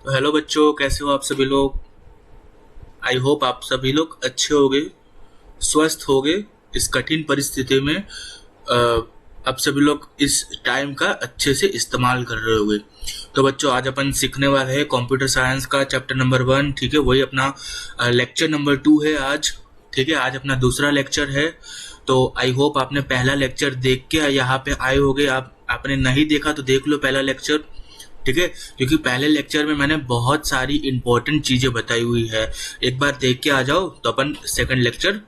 तो हेलो बच्चों, कैसे हो आप सभी लोग। आई होप आप सभी लोग अच्छे होगे, स्वस्थ होगे इस कठिन परिस्थिति में। आप सभी लोग इस टाइम का अच्छे से इस्तेमाल कर रहे होगे। तो बच्चों, आज अपन सीखने वाले हैं कंप्यूटर साइंस का चैप्टर नंबर 1। ठीक है, वही अपना लेक्चर नंबर 2 है आज। ठीक है, आज अपना दूसरा लेक्चर है। तो आई होप आपने पहला लेक्चर देख के यहाँ पे आए होगे। आपने नहीं देखा तो देख लो पहला लेक्चर। ठीक है, क्योंकि पहले लेक्चर में मैंने बहुत सारी इंपॉर्टेंट चीजें बताई हुई है। एक बार देख के आ जाओ तो अपन सेकंड लेक्चर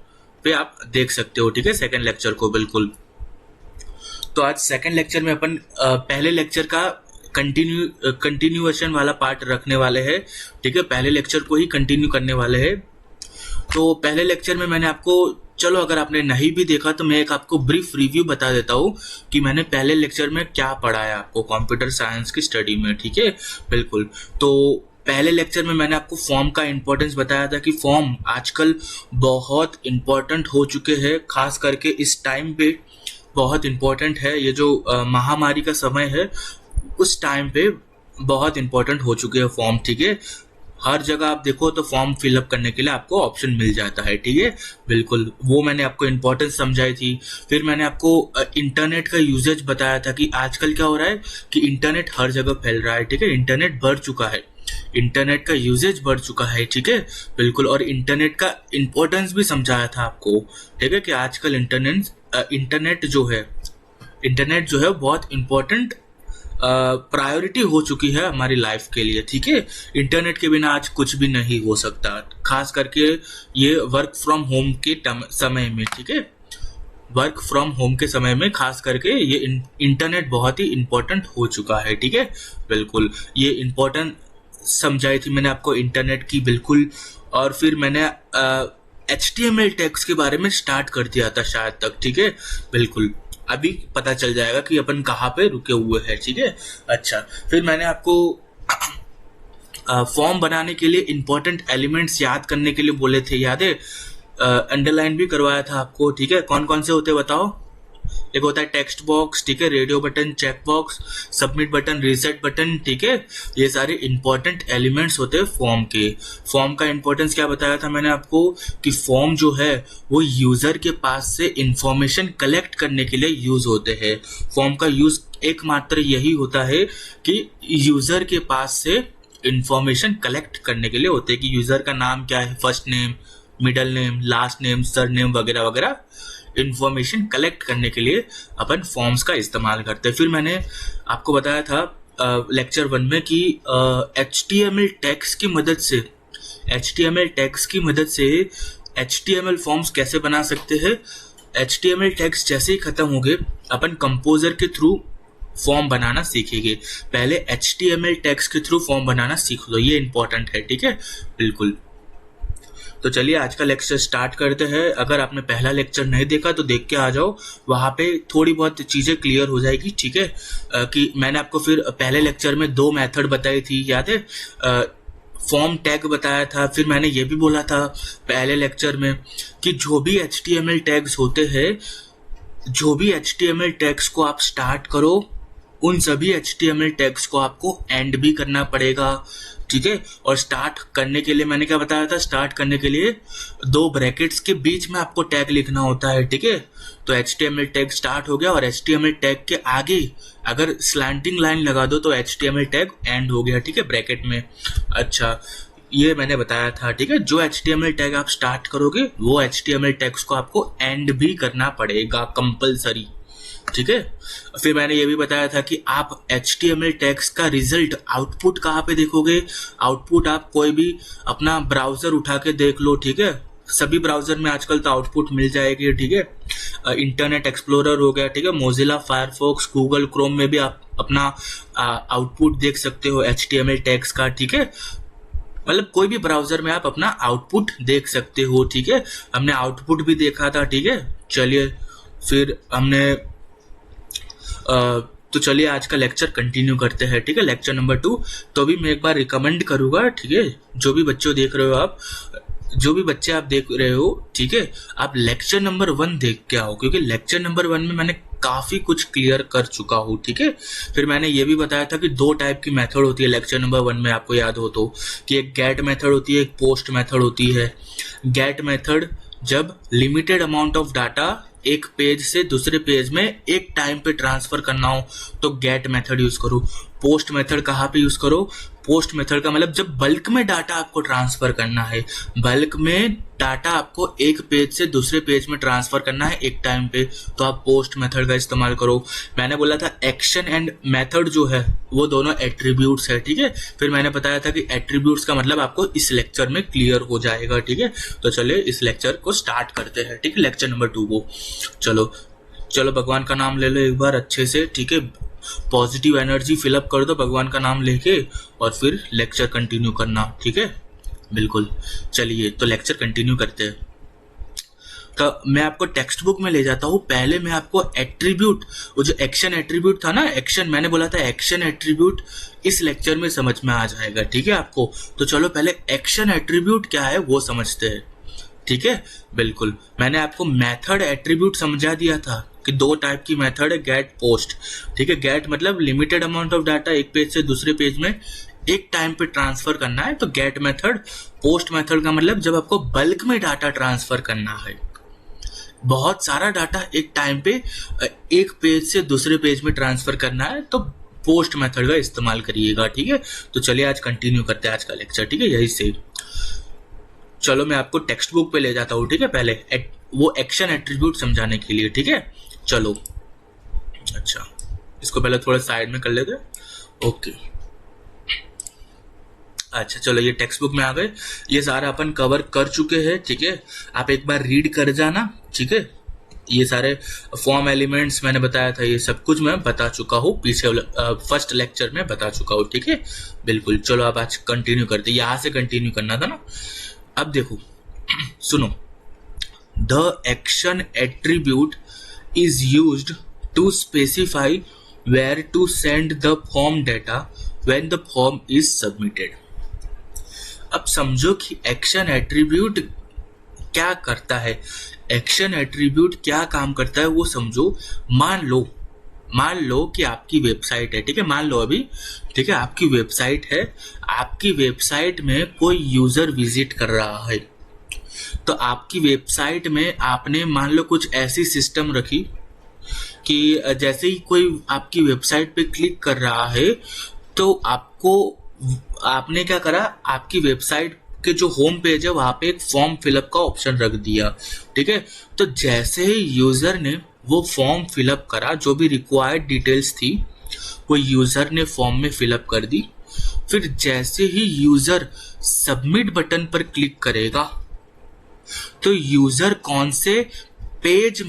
पे आप देख सकते हो। ठीक है, सेकंड लेक्चर को बिल्कुल। तो आज सेकंड लेक्चर में अपन पहले लेक्चर का कंटिन्यूएशन वाला पार्ट रखने वाले हैं। ठीक है, पहले लेक्चर को ही कंटिन्यू करने वाले हैं। तो पहले लेक्चर में मैंने आपको, चलो अगर आपने नहीं भी देखा तो मैं एक आपको ब्रीफ रिव्यू बता देता हूँ कि मैंने पहले लेक्चर में क्या पढ़ाया आपको कंप्यूटर साइंस की स्टडी में। ठीक है, बिल्कुल। तो पहले लेक्चर में मैंने आपको फॉर्म का इंपॉर्टेंस बताया था कि फॉर्म आजकल बहुत इंपॉर्टेंट हो चुके हैं, खास करके इस टाइम पे बहुत इंपॉर्टेंट है। ये जो महामारी का समय है उस टाइम पे बहुत इंपॉर्टेंट हो चुके हैं फॉर्म। ठीक है, हर जगह आप देखो तो फॉर्म फिलअप करने के लिए आपको ऑप्शन मिल जाता है। ठीक है, बिल्कुल, वो मैंने आपको इंपॉर्टेंस समझाई थी। फिर मैंने आपको इंटरनेट का यूजेज बताया था कि आजकल क्या हो रहा है कि इंटरनेट हर जगह फैल रहा है। ठीक है, इंटरनेट बढ़ चुका है, इंटरनेट का यूजेज बढ़ चुका है। ठीक है, बिल्कुल। और इंटरनेट का इंपॉर्टेंस भी समझाया था आपको। ठीक है, कि आजकल इंटरनेट जो है बहुत इंपॉर्टेंट प्रायोरिटी हो चुकी है हमारी लाइफ के लिए। ठीक है, इंटरनेट के बिना आज कुछ भी नहीं हो सकता, खास करके ये वर्क फ्रॉम होम के समय में। ठीक है, वर्क फ्रॉम होम के समय में खास करके ये इंटरनेट बहुत ही इंपॉर्टेंट हो चुका है। ठीक है, बिल्कुल, ये इंपॉर्टेंट समझाई थी मैंने आपको इंटरनेट की, बिल्कुल। और फिर मैंने HTML टैग्स के बारे में स्टार्ट कर दिया था शायद तक। ठीक है, बिल्कुल, अभी पता चल जाएगा कि अपन कहाँ पे रुके हुए हैं। ठीक है, अच्छा। फिर मैंने आपको फॉर्म बनाने के लिए इंपॉर्टेंट एलिमेंट्स याद करने के लिए बोले थे, याद है। अंडरलाइन भी करवाया था आपको। ठीक है, कौन कौन से होते हैं बताओ। एक होता है टेक्स्ट बॉक्स, ठीक है, radio button, check box, submit button, reset button. ठीक है, ये सारे इंपॉर्टेंट एलिमेंट्स होते हैं फॉर्म के। फॉर्म का इंपॉर्टेंस क्या बताया था मैंने आपको कि फॉर्म जो है वो यूजर के पास से इंफॉर्मेशन कलेक्ट करने के लिए यूज होते हैं। फॉर्म का यूज एकमात्र यही होता है कि यूजर के पास से इंफॉर्मेशन कलेक्ट करने के लिए होते हैं कि यूजर का नाम क्या है, first name, middle name, last name, sir name वगैरह वगैरह इंफॉर्मेशन कलेक्ट करने के लिए अपन फॉर्म्स का इस्तेमाल करते हैं। फिर मैंने आपको बताया था लेक्चर 1 में कि HTML टैग्स की मदद से HTML फॉर्म्स कैसे बना सकते हैं। HTML टैग्स जैसे ही खत्म हो गए अपन कंपोजर के थ्रू फॉर्म बनाना सीखेंगे। पहले HTML टैग्स के थ्रू फॉर्म बनाना सीख लो, ये इंपॉर्टेंट है। ठीक है, बिल्कुल। तो चलिए आज का लेक्चर स्टार्ट करते हैं। अगर आपने पहला लेक्चर नहीं देखा तो देख के आ जाओ, वहाँ पे थोड़ी बहुत चीज़ें क्लियर हो जाएगी। ठीक है, कि मैंने आपको फिर पहले लेक्चर में 2 मेथड बताई थी, याद है। फॉर्म टैग बताया था। फिर मैंने ये भी बोला था पहले लेक्चर में कि जो भी HTML टैग्स होते हैं, जो भी HTML टैग्स को आप स्टार्ट करो, उन सभी HTML टैग्स को आपको एंड भी करना पड़ेगा। ठीक है, और स्टार्ट करने के लिए मैंने क्या बताया था, स्टार्ट करने के लिए 2 ब्रैकेट्स के बीच में आपको टैग लिखना होता है। ठीक है, तो HTML टैग स्टार्ट हो गया और HTML टैग के आगे अगर स्लैंटिंग लाइन लगा दो तो HTML टैग एंड हो गया। ठीक है, ब्रैकेट में। अच्छा, ये मैंने बताया था। ठीक है, जो HTML टैग आप स्टार्ट करोगे वो HTML टैग्स को आपको एंड भी करना पड़ेगा, कंपलसरी। ठीक है, फिर मैंने ये भी बताया था कि आप HTML टैग्स का रिजल्ट, आउटपुट कहाँ पे देखोगे। आउटपुट आप कोई भी अपना ब्राउजर उठा के देख लो। ठीक है, सभी ब्राउजर में आजकल तो आउटपुट मिल जाएगी। ठीक है, इंटरनेट एक्सप्लोरर हो गया, ठीक है, मोजिला फायरफॉक्स, गूगल क्रोम में भी आप अपना आउटपुट देख सकते हो HTML टैग्स का। ठीक है, मतलब कोई भी ब्राउजर में आप अपना आउटपुट देख सकते हो। ठीक है, हमने आउटपुट भी देखा था। ठीक है, चलिए फिर हमने तो चलिए आज का लेक्चर कंटिन्यू करते हैं। ठीक है, लेक्चर नंबर 2। तो भी मैं एक बार रिकमेंड करूंगा, ठीक है, जो भी बच्चे देख रहे हो, ठीक है, आप लेक्चर नंबर 1 देख के आओ, क्योंकि लेक्चर नंबर 1 में मैंने काफी कुछ क्लियर कर चुका हूँ, ठीक है। फिर मैंने ये भी बताया था कि दो टाइप की मेथड होती है लेक्चर नंबर 1 में, आपको याद हो तो, कि एक गेट मेथड होती है, एक पोस्ट मेथड होती है। गेट मेथड जब लिमिटेड अमाउंट ऑफ डाटा एक पेज से दूसरे पेज में एक टाइम पे ट्रांसफर करना हो तो गेट मेथड यूज करो। पोस्ट मेथड कहाँ पे यूज करो? पोस्ट मेथड का मतलब जब बल्क में डाटा आपको ट्रांसफर करना है, बल्क में डाटा आपको एक पेज से दूसरे पेज में ट्रांसफर करना है एक टाइम पे, तो आप पोस्ट मेथड का इस्तेमाल करो। मैंने बोला था एक्शन एंड मेथड जो है वो दोनों एट्रीब्यूट्स है, ठीक है। फिर मैंने बताया था कि एट्रीब्यूट्स का मतलब आपको इस लेक्चर में क्लियर हो जाएगा, ठीक है। तो चलिए इस लेक्चर को स्टार्ट करते हैं, ठीक है, लेक्चर नंबर 2 को। चलो भगवान का नाम ले लो एक बार अच्छे से, ठीक है। पॉजिटिव एनर्जी फिलअप कर दो भगवान का नाम लेके और फिर लेक्चर कंटिन्यू करना, ठीक है। बिल्कुल, चलिए तो लेक्चर कंटिन्यू करते हैं। तो मैं आपको टेक्स्ट बुक में ले जाता हूँ। पहले मैं आपको एट्रीब्यूट, वो जो एक्शन एट्रीब्यूट था ना, एक्शन, मैंने बोला था एक्शन एट्रीब्यूट इस लेक्चर में समझ में आ जाएगा, ठीक है आपको। तो चलो पहले एक्शन एट्रीब्यूट क्या है वो समझते हैं, ठीक है। बिल्कुल, मैंने आपको मेथड एट्रीब्यूट समझा दिया था कि दो टाइप की मेथड है, गेट, पोस्ट, ठीक है। गेट मतलब लिमिटेड अमाउंट ऑफ डाटा एक पेज से दूसरे पेज में एक टाइम पे ट्रांसफर करना है, तो गेट मेथड। पोस्ट मेथड का मतलब जब आपको बल्क में डाटा ट्रांसफर करना है, बहुत सारा डाटा एक टाइम पे एक पेज से दूसरे पेज में ट्रांसफर करना है, तो पोस्ट मेथड का इस्तेमाल करिएगा, ठीक है। तो चलिए आज कंटिन्यू करते हैं आज का लेक्चर, ठीक है, यही से। चलो मैं आपको टेक्स्ट बुक पे ले जाता हूँ, ठीक है, पहले वो एक्शन एट्रीब्यूट समझाने के लिए, ठीक है। चलो, अच्छा, इसको पहले थोड़ा साइड में कर लेते हैं, ओके। अच्छा चलो, ये टेक्स्ट बुक में आ गए, ये सारा अपन कवर कर चुके हैं, ठीक है। आप एक बार रीड कर जाना, ठीक है। ये सारे फॉर्म एलिमेंट्स मैंने बताया था, ये सब कुछ मैं बता चुका हूँ पीछे फर्स्ट लेक्चर में बता चुका हूँ, ठीक है। बिल्कुल, चलो अब आज कंटिन्यू करते हैं, यहाँ से कंटिन्यू करना था ना। अब देखो, सुनो, the action attribute is used to specify where to send the form data when the form is submitted। अब समझो कि एक्शन एट्रीब्यूट क्या करता है, एक्शन एट्रीब्यूट क्या काम करता है वो समझो। मान लो कि आपकी वेबसाइट है, ठीक है, मान लो अभी, ठीक है, आपकी वेबसाइट है, आपकी वेबसाइट में कोई यूजर विजिट कर रहा है, तो आपकी वेबसाइट में आपने मान लो कुछ ऐसी सिस्टम रखी कि जैसे ही कोई आपकी वेबसाइट पे क्लिक कर रहा है तो आपने क्या करा, आपकी वेबसाइट के जो होम पेज है वहां पे एक फॉर्म फिलअप का ऑप्शन रख दिया, ठीक है। तो जैसे ही यूजर ने वो फॉर्म फिलअप करा, जो भी रिक्वायर्ड डिटेल्स थी वो यूजर ने फॉर्म में फिलअप कर दी, फिर जैसे ही यूजर सबमिट बटन पर क्लिक करेगा तो यूजर कौन से पेज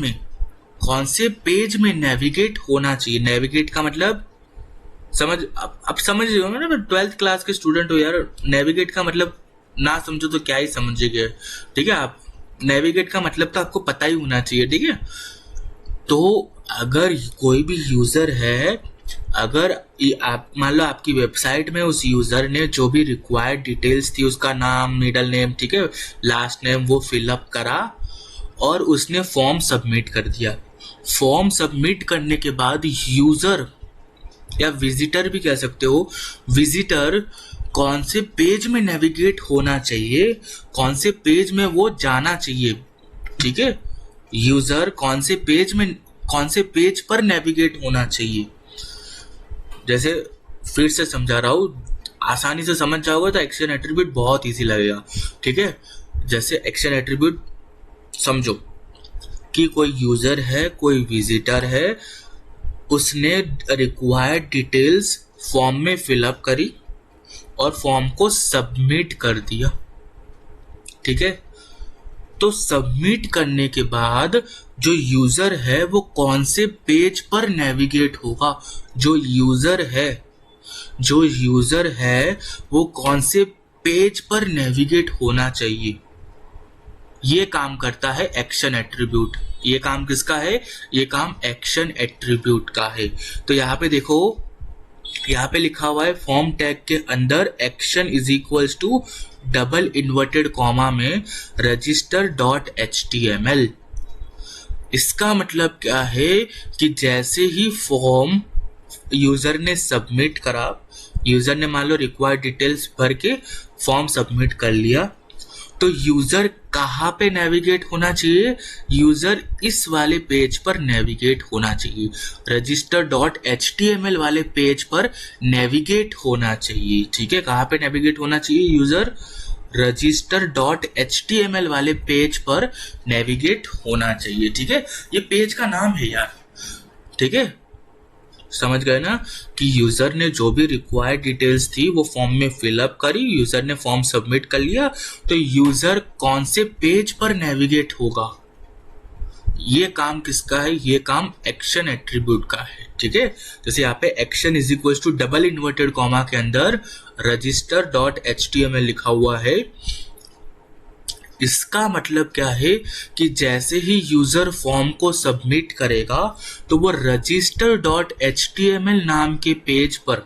में नेविगेट होना चाहिए। नेविगेट का मतलब अब समझ रहे हो ना, 12th क्लास के स्टूडेंट हो यार, नेविगेट का मतलब ना समझो तो क्या ही समझेंगे, ठीक है। आप नेविगेट का मतलब तो आपको पता ही होना चाहिए, ठीक है। तो अगर कोई भी यूजर है, अगर आप मान लो आपकी वेबसाइट में उस यूजर ने जो भी रिक्वायर्ड डिटेल्स थी, उसका नाम, मिडल नेम, ठीक है, लास्ट नेम, वो फिलअप करा और उसने फॉर्म सबमिट कर दिया। फॉर्म सबमिट करने के बाद यूजर या विजिटर भी कह सकते हो, विजिटर कौन से पेज में नेविगेट होना चाहिए, कौन से पेज में वो जाना चाहिए, ठीक है। यूजर कौन से पेज पर नेविगेट होना चाहिए। जैसे फिर से समझा रहा हूँ, आसानी से समझ जाओगे तो एक्शन एट्रीब्यूट बहुत इजी लगेगा, ठीक है। जैसे एक्शन एट्रीब्यूट समझो कि कोई यूजर है, कोई विजिटर है, उसने रिक्वायर्ड डिटेल्स फॉर्म में फिलअप करी और फॉर्म को सबमिट कर दिया, ठीक है। तो सबमिट करने के बाद जो यूजर है वो कौन से पेज पर नेविगेट होगा, जो यूजर है वो कौन से पेज पर नेविगेट होना चाहिए, ये काम करता है एक्शन एट्रीब्यूट। ये काम किसका है? ये काम एक्शन एट्रीब्यूट का है। तो यहाँ पे देखो, यहाँ पे लिखा हुआ है फॉर्म टैग के अंदर action is equals to double inverted comma में रजिस्टर डॉट HTML। इसका मतलब क्या है कि जैसे ही फॉर्म यूजर ने सबमिट करा, यूजर ने मान लो रिक्वायर्ड डिटेल्स भर के फॉर्म सबमिट कर लिया, तो यूजर कहाँ पे नेविगेट होना चाहिए? यूजर इस वाले पेज पर नेविगेट होना चाहिए, register.html वाले पेज पर नेविगेट होना चाहिए। ठीक है, कहाँ पे नेविगेट होना चाहिए? यूजर register.html वाले पेज पर नेविगेट होना चाहिए। ठीक है, ये पेज का नाम है यार। ठीक है, समझ गए ना कि यूजर ने जो भी रिक्वायर्ड डिटेल्स थी वो फॉर्म में फिलअप करी, यूजर ने फॉर्म सबमिट कर लिया, तो यूजर कौन से पेज पर नेविगेट होगा, ये काम किसका है? ये काम एक्शन एट्रीब्यूट का है। ठीक है, जैसे यहाँ पे action is equal to double inverted comma के अंदर register.html लिखा हुआ है। इसका मतलब क्या है कि जैसे ही यूजर फॉर्म को सबमिट करेगा तो वो register.html नाम के पेज पर,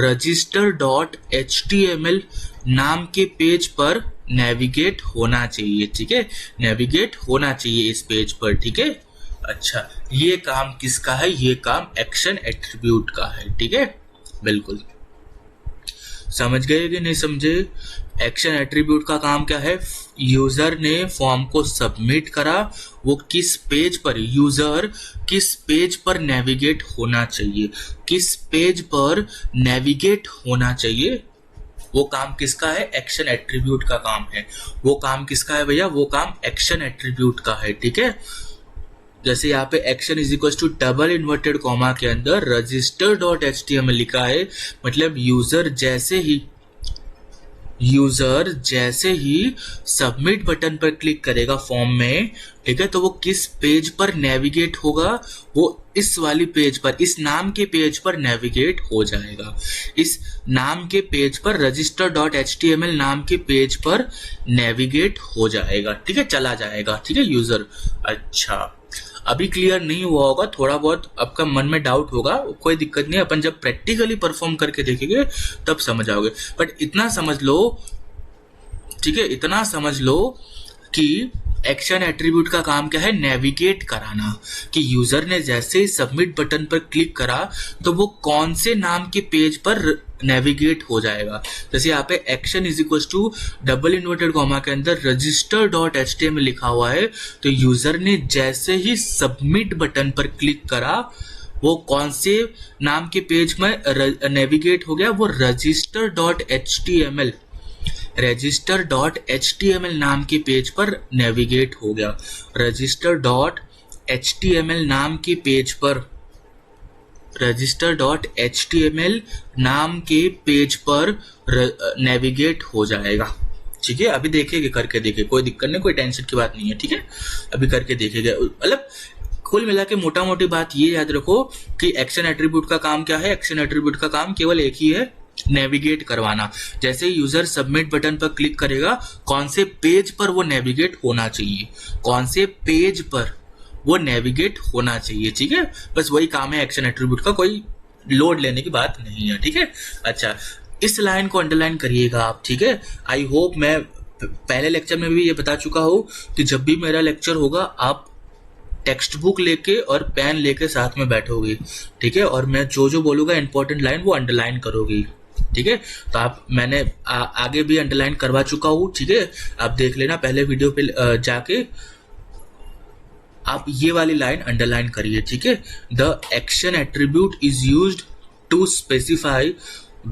register.html नाम के पेज पर नेविगेट होना चाहिए। ठीक है, नेविगेट होना चाहिए इस पेज पर। ठीक है, अच्छा, ये काम किसका है? ये काम एक्शन एट्रीब्यूट का है। ठीक है, बिल्कुल समझ गए कि नहीं समझे? एक्शन एट्रीब्यूट का काम क्या है? यूजर ने फॉर्म को सबमिट करा, वो किस पेज पर, यूजर किस पेज पर नेविगेट होना चाहिए, किस पेज पर नेविगेट होना चाहिए, वो काम किसका है? एक्शन एट्रीब्यूट का काम है। वो काम किसका है भैया? वो काम एक्शन एट्रीब्यूट का है। ठीक है, जैसे यहाँ पे action is equal to double inverted comma के अंदर register.html लिखा है, मतलब यूजर जैसे ही सबमिट बटन पर क्लिक करेगा फॉर्म में, ठीक है, तो वो किस पेज पर नेविगेट होगा? वो इस वाली पेज पर, इस नाम के पेज पर नेविगेट हो जाएगा। इस नाम के पेज पर, register.html नाम के पेज पर नेविगेट हो जाएगा। ठीक है, चला जाएगा। ठीक है यूजर, अच्छा अभी क्लियर नहीं हुआ होगा, थोड़ा बहुत आपका मन में डाउट होगा, कोई दिक्कत नहीं, अपन जब प्रैक्टिकली परफॉर्म करके देखेंगे तब समझ आओगे। बट इतना समझ लो, ठीक है, इतना समझ लो कि एक्शन एट्रीब्यूट का काम क्या है? नेविगेट कराना, कि यूजर ने जैसे ही सबमिट बटन पर क्लिक करा तो वो कौन से नाम के पेज पर नेविगेट हो जाएगा। जैसे यहाँ पे action is equal to double inverted comma के अंदर register.html लिखा हुआ है, तो यूजर ने जैसे ही सबमिट बटन पर क्लिक करा वो कौन से नाम के पेज में नेविगेट हो गया? वो register.html नाम के पेज पर नेविगेट हो गया। register.html नाम के पेज पर, register.html नाम के पेज पर नेविगेट हो जाएगा। ठीक है, अभी देखेंगे, करके देखेंगे, कोई दिक्कत नहीं, कोई टेंशन की बात नहीं है। ठीक है, अभी करके देखेंगे। मतलब कुल मिला के मोटा मोटी बात ये याद रखो कि एक्शन एट्रीब्यूट का काम क्या है? एक्शन एट्रीब्यूट का काम केवल एक ही है, नेविगेट करवाना। जैसे यूजर सबमिट बटन पर क्लिक करेगा, कौन से पेज पर वो नेविगेट होना चाहिए, कौन से पेज पर वो नेविगेट होना चाहिए। ठीक है, बस वही काम है एक्शन एट्रीब्यूट का, कोई लोड लेने की बात नहीं है। ठीक है, अच्छा इस लाइन को अंडरलाइन करिएगा आप। ठीक है, आई होप मैं पहले लेक्चर में भी ये बता चुका हूँ कि जब भी मेरा लेक्चर होगा आप टेक्स्ट बुक लेके और पेन लेके साथ में बैठोगे। ठीक है, और मैं जो जो बोलूंगा इंपॉर्टेंट लाइन वो अंडरलाइन करोगी। ठीक है, तो आप, मैंने आगे भी अंडरलाइन करवा चुका हूँ। ठीक है, आप देख लेना, पहले वीडियो पे जाके आप ये वाली लाइन अंडरलाइन करिए। ठीक है, the action attribute is used to specify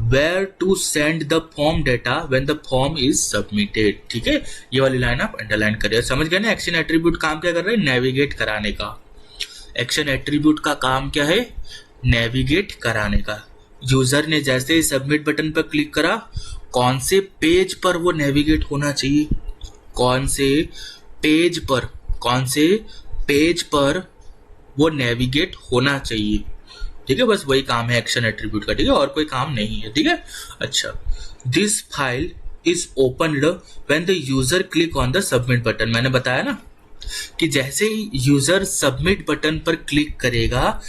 where to send the form data when the form is submitted। ठीक है, ये वाली लाइन आप अंडरलाइन करिए। समझ गए ना? एक्शन एट्रीब्यूट काम क्या कर रहा है? नेविगेट कराने का। एक्शन एट्रीब्यूट का काम क्या है? नेविगेट कराने का। यूजर ने जैसे ही सबमिट बटन पर क्लिक करा, कौन से पेज पर वो नेविगेट होना चाहिए, कौन से पेज पर, कौन से पेज पर वो नेविगेट होना चाहिए। ठीक है, बस वही काम है एक्शन एट्रीब्यूट का। ठीक है, और कोई काम नहीं है। ठीक है, अच्छा, this file is opened when the user click on the submit button. मैंने बताया ना कि जैसे ही यूजर सबमिट बटन पर क्लिक करेगा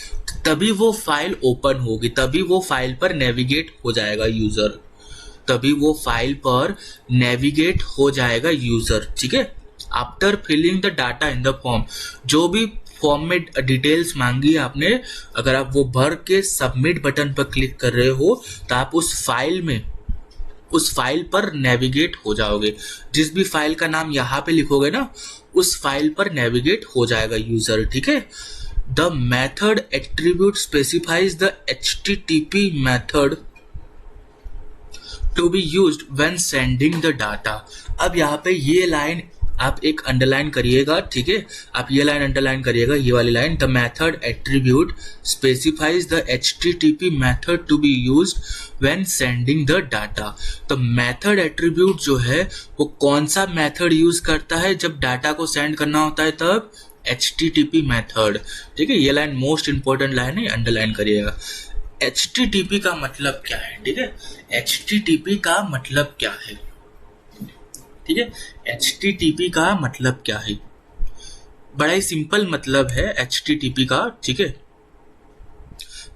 तभी वो फाइल ओपन होगी, तभी वो फाइल पर नेविगेट हो जाएगा यूजर, तभी वो फाइल पर नेविगेट हो जाएगा यूजर। ठीक है, after filling the data in the form, जो भी फॉर्म में डिटेल्स मांगी है आपने, अगर आप वो भर के सबमिट बटन पर क्लिक कर रहे हो तो आप उस फाइल पर नेविगेट हो जाओगे। जिस भी फाइल का नाम यहाँ पे लिखोगे ना, उस फाइल पर नेविगेट हो जाएगा यूजर, ठीक है। The method attribute specifies the HTTP method to be used when sending the data. अब यहाँ पे ये लाइन आप एक अंडरलाइन करिएगा, ठीक है, आप ये लाइन अंडरलाइन करिएगा, ये वाली line, the method attribute specifies the HTTP method to be used when sending the data. तो मेथड एट्रीब्यूट जो है वो कौन सा मेथड यूज करता है जब डाटा को सेंड करना होता है, तब HTTP मेथड, ठीक है। ये लाइन मोस्ट इंपॉर्टेंट लाइन है, अंडरलाइन करिएगा। HTTP का मतलब क्या है, ठीक है, HTTP का मतलब क्या है, ठीक है, HTTP का मतलब क्या है, बड़ा ही सिंपल मतलब है HTTP का, ठीक है।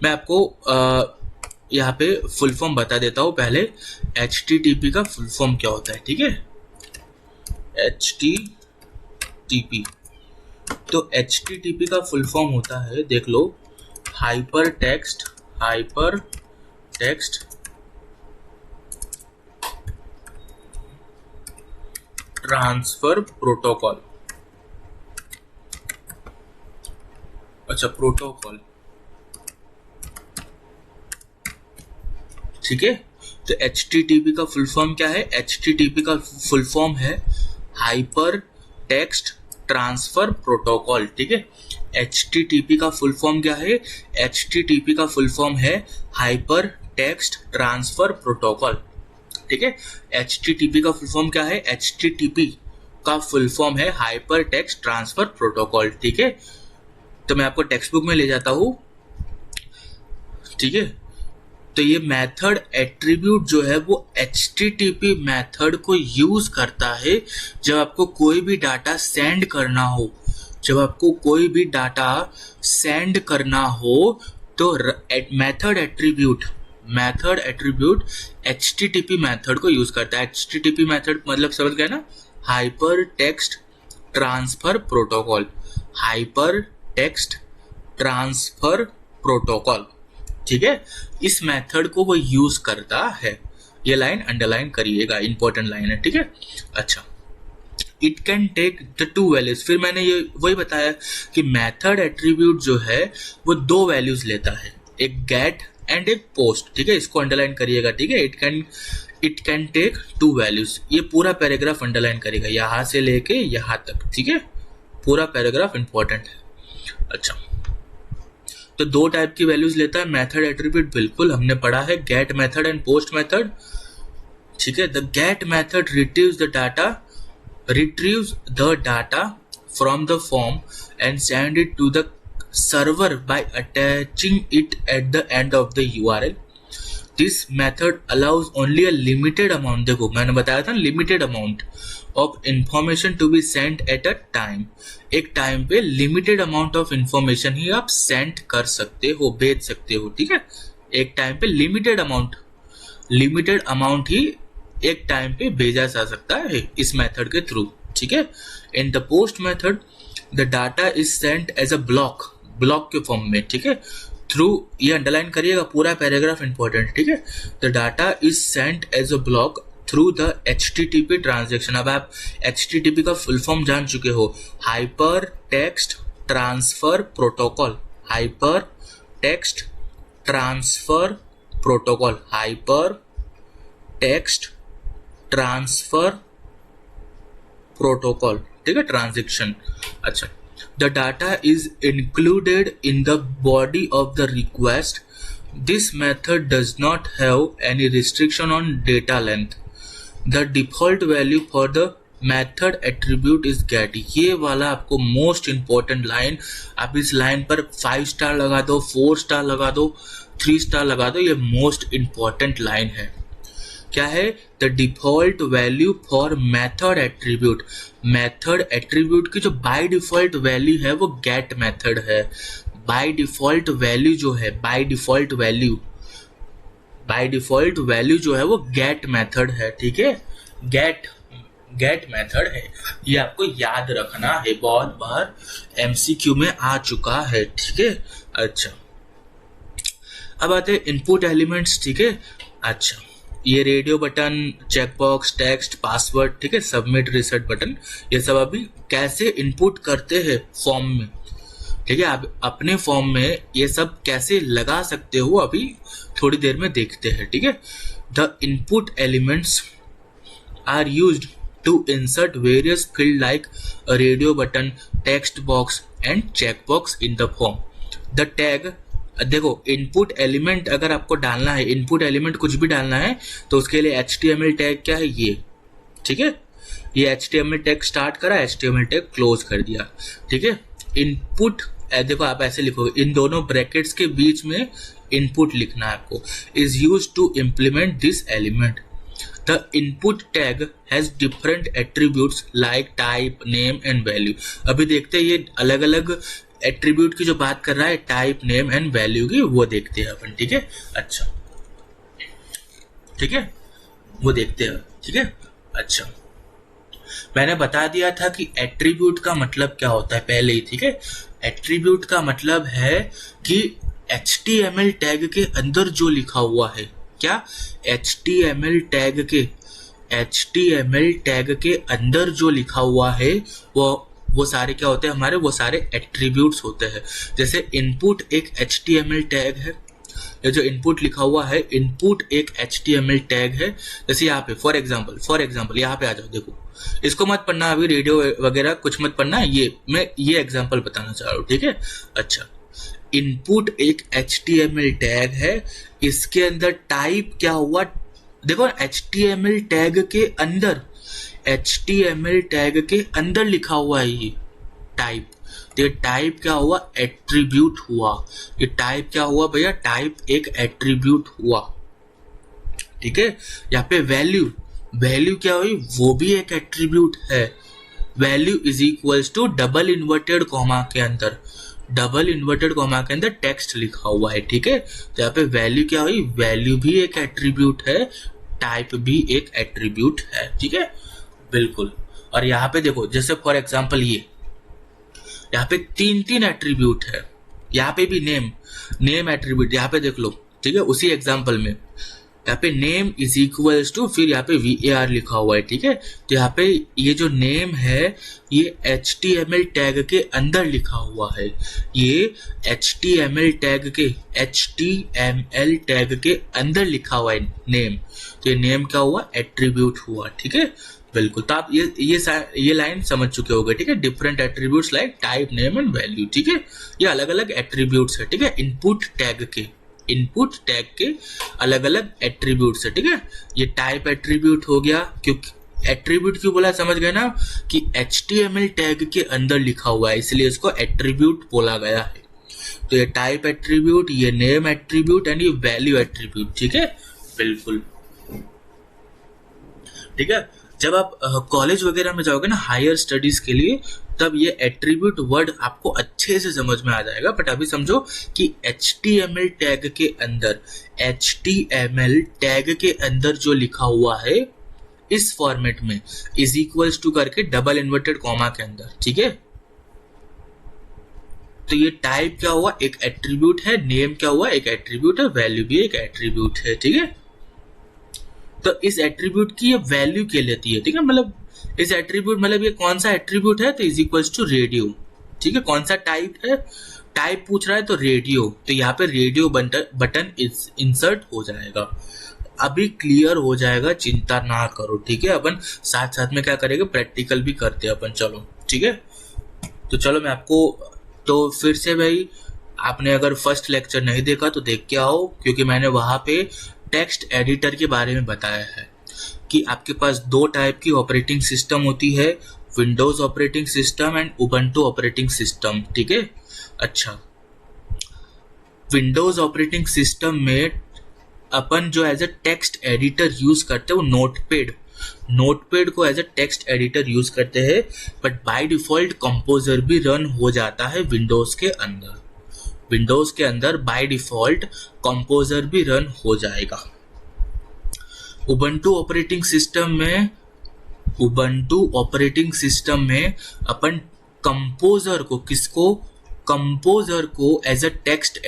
मैं आपको यहाँ पे फुल फॉर्म बता देता हूँ पहले। HTTP का फुल फॉर्म क्या होता है, ठीक है, HTTP, तो HTTP का फुल फॉर्म होता है, देख लो, हाइपर टेक्स्ट ट्रांसफर प्रोटोकॉल। अच्छा, प्रोटोकॉल, ठीक है। तो HTTP का फुल फॉर्म क्या है, HTTP का फुल फॉर्म है हाइपर टेक्स्ट ट्रांसफर प्रोटोकॉल, ठीक है। HTTP का फुल फॉर्म क्या है, HTTP का फुल फॉर्म है हाइपर टेक्स्ट ट्रांसफर प्रोटोकॉल, ठीक है। HTTP का फुल फॉर्म क्या है, HTTP का फुल फॉर्म है हाइपर टेक्स्ट ट्रांसफर प्रोटोकॉल, ठीक है। तो मैं आपको टेक्स्ट बुक में ले जाता हूं, ठीक है। तो ये मेथड एट्रीब्यूट जो है वो HTTP मेथड को यूज करता है जब आपको कोई भी डाटा सेंड करना हो, जब आपको कोई भी डाटा सेंड करना हो तो मेथड एट्रीब्यूट HTTP मेथड को यूज करता है। HTTP मेथड मतलब समझ गए ना, hyper text transfer protocol, hypertext transfer protocol, ठीक है। इस मेथड को वो यूज करता है। ये लाइन अंडरलाइन करिएगा, इंपॉर्टेंट लाइन है, ठीक है। अच्छा, it can take the two values, फिर मैंने ये वही बताया कि मेथड एट्रीब्यूट जो है वो दो वैल्यूज लेता है, एक गेट एंड एक पोस्ट, ठीक है। इसको अंडरलाइन करिएगा, ठीक है। It can take two values, ये पूरा पैराग्राफ अंडरलाइन करेगा, यहां से लेके यहां तक, ठीक है। पूरा पैराग्राफ इंपॉर्टेंट है। अच्छा, तो दो टाइप की वैल्यूज लेता है मेथड एट्रीब्यूट, बिल्कुल हमने पढ़ा है, get method and post method, ठीक है। The get method retrieves the data from the form and send it to the server by attaching it at the end of the URL. This method allows only a limited amount, देखो मैंने बताया था limited amount of information to be sent at a time, एक time पे limited amount of information ही आप send कर सकते हो, भेज सकते हो, ठीक है। एक टाइम पे लिमिटेड अमाउंट ही एक टाइम पे भेजा जा सकता है इस मेथड के थ्रू, ठीक है। In the post method the data is sent as a block के फॉर्म में, ठीक है। थ्रू, ये अंडरलाइन करिएगा, पूरा पैराग्राफ इंपॉर्टेंट, ठीक है। The data is sent as a block through the HTTP transaction. अब आप HTTP का फुल फॉर्म जान चुके हो, hypertext transfer protocol, hypertext transfer protocol, hypertext transfer protocol, ठीक है, ट्रांजेक्शन। अच्छा, the data is included in the body of the request. This method does not have any restriction on data length. The default value for the method attribute is get. ये वाला आपको most important line, आप इस line पर 5 star लगा दो, 4 star लगा दो, 3 स्टार लगा दो, ये मोस्ट इंपॉर्टेंट लाइन है। क्या है, the default value for method attribute. Method attribute की जो बाय डिफॉल्ट वैल्यू है वो गेट मेथड है। बाय डिफॉल्ट वैल्यू जो है, बाय डिफॉल्ट वैल्यू जो है वो गेट मेथड है, ठीक है। गेट मेथड है। ये आपको याद रखना है, बहुत बार एमसीक्यू में आ चुका है, ठीक है। अच्छा, अब आते हैं इनपुट एलिमेंट्स, ठीक है। अच्छा, ये radio button, checkbox, text, password, ठीक है, सबमिट, रीसेट बटन, ये सब अभी कैसे इनपुट करते हैं फॉर्म में, ठीक है। आप अपने फॉर्म में ये सब कैसे लगा सकते हो अभी थोड़ी देर में देखते हैं, ठीक है। The input elements are used to insert various field like radio button, text box and checkbox in the form. The tag, देखो इनपुट एलिमेंट अगर आपको डालना है, इनपुट एलिमेंट कुछ भी डालना है तो उसके लिए HTML टैग क्या है, ये, ठीक है। ये HTML टैग स्टार्ट करा, HTML टैग क्लोज कर दिया, ठीक है। इनपुट, देखो आप ऐसे लिखोगे, इन दोनों ब्रैकेट्स के बीच में इनपुट लिखना है आपको, is use to implement this element. The input tag has different attributes like type, name and value। अभी देखते हैं ये अलग अलग एट्रीब्यूट की जो बात कर रहा है, टाइप, नेम एंड वैल्यू की, वो देखते हैं अपन, ठीक है। अच्छा, ठीक है, वो देखते हैं, ठीक है। अच्छा, मैंने बता दिया था कि एट्रीब्यूट का मतलब क्या होता है पहले ही, ठीक है। एट्रीब्यूट का मतलब है कि HTML टैग के अंदर जो लिखा हुआ है, क्या, HTML टैग के अंदर जो लिखा हुआ है वो सारे क्या होते हैं हमारे, वो सारे एट्रीब्यूट्स होते हैं। जैसे इनपुट एक HTML टैग है, ये जो इनपुट लिखा हुआ है, इनपुट एक HTML टैग है। जैसे यहाँ पे फॉर एग्जाम्पल यहाँ पे आ जाओ, देखो इसको मत पढ़ना अभी, रेडियो वगैरह कुछ मत पढ़ना, मैं ये एग्जाम्पल बताना चाह रहा हूँ, ठीक है। अच्छा, इनपुट एक HTML टैग है, इसके अंदर टाइप क्या हुआ, देखो HTML टैग के अंदर लिखा हुआ है ये टाइप, तो ये टाइप क्या हुआ, एट्रीब्यूट हुआ। ये टाइप क्या हुआ भैया, टाइप एक एट्रीब्यूट हुआ, ठीक है। यहाँ पे वैल्यू क्या हुई, वो भी एक एट्रीब्यूट है। Value is equals to double inverted comma के अंदर टेक्स्ट लिखा हुआ है, ठीक है। तो यहाँ पे वैल्यू क्या हुई, वैल्यू भी एक एट्रीब्यूट है, टाइप भी एक एट्रीब्यूट है, ठीक है, बिल्कुल। और यहाँ पे देखो, जैसे फॉर एग्जांपल ये यहाँ पे तीन एट्रीब्यूट है, यहाँ पे भी नेम एट्रीब्यूट, यहाँ पे देख लो, ठीक है। उसी एग्जांपल में यहाँ पे नेम इज इक्वल्स टू, फिर यहाँ पे VAR लिखा हुआ है, ठीक है। तो यहाँ पे ये जो नेम है ये HTML टैग के अंदर लिखा हुआ है, ये HTML टैग के अंदर लिखा हुआ है नेम, तो ये नेम क्या हुआ, एट्रीब्यूट हुआ, ठीक है, बिल्कुल। तो आप ये लाइन समझ चुके होंगे, ठीक है। Different attributes like type, name and value, ठीक है, ये अलग अलग एट्रीब्यूट्स है, ठीक है। इनपुट टैग के अलग अलग एट्रीब्यूट्स है, ठीक है। ये टाइप एट्रीब्यूट हो गया, क्योंकि एट्रीब्यूट क्यों बोला समझ गए ना, कि HTML टैग के अंदर लिखा हुआ है इसलिए इसको एट्रीब्यूट बोला गया है। तो ये टाइप एट्रीब्यूट, ये नेम एट्रीब्यूट एंड ये वैल्यू एट्रीब्यूट, ठीक है, बिल्कुल, ठीक है। जब आप कॉलेज वगैरह में जाओगे ना हायर स्टडीज के लिए, तब ये एट्रीब्यूट वर्ड आपको अच्छे से समझ में आ जाएगा। बट अभी समझो कि HTML टैग के अंदर जो लिखा हुआ है इस फॉर्मेट में, इज इक्वल्स टू करके डबल इन्वर्टेड कॉमा के अंदर, ठीक है। तो ये टाइप क्या हुआ, एक एट्रीब्यूट है, नेम क्या हुआ, एक एट्रीब्यूट है, वैल्यू भी एक एट्रीब्यूट है, ठीक है। तो इस एट्रीब्यूट की ये वैल्यू क्या लेती है, ठीक है, मतलब इस एट्रीब्यूट, मतलब ये कौन सा एट्रीब्यूट है, तो इज इक्वल्स टू रेडियो, ठीक है। कौन सा टाइप है, टाइप पूछ रहा है तो रेडियो, तो यहाँ पे रेडियो बटन इंसर्ट हो जाएगा। अभी क्लियर हो जाएगा, चिंता ना करो, ठीक है। अपन साथ साथ में क्या करेंगे, प्रैक्टिकल भी करते हैं अपन, चलो, ठीक है। तो चलो मैं आपको, तो फिर से भाई आपने अगर फर्स्ट लेक्चर नहीं देखा तो देख के आओ, क्योंकि मैंने वहां पे टेक्स्ट एडिटर के बारे में बताया है कि आपके पास दो टाइप की ऑपरेटिंग सिस्टम होती है, Windows operating system and Ubuntu operating system, ठीक है। अच्छा, विंडोज ऑपरेटिंग सिस्टम में अपन जो as a text editor use करते हैं वो नोटपैड को as a text editor use करते हैं, बट बाय डिफॉल्ट कंपोजर भी रन हो जाता है विंडोज के अंदर बाय डिफॉल्ट कंपोजर भी रन हो जाएगा। उबंटू ऑपरेटिंग सिस्टम में उबंटू ऑपरेटिंग सिस्टम में अपन कंपोजर को कंपोजर को as a text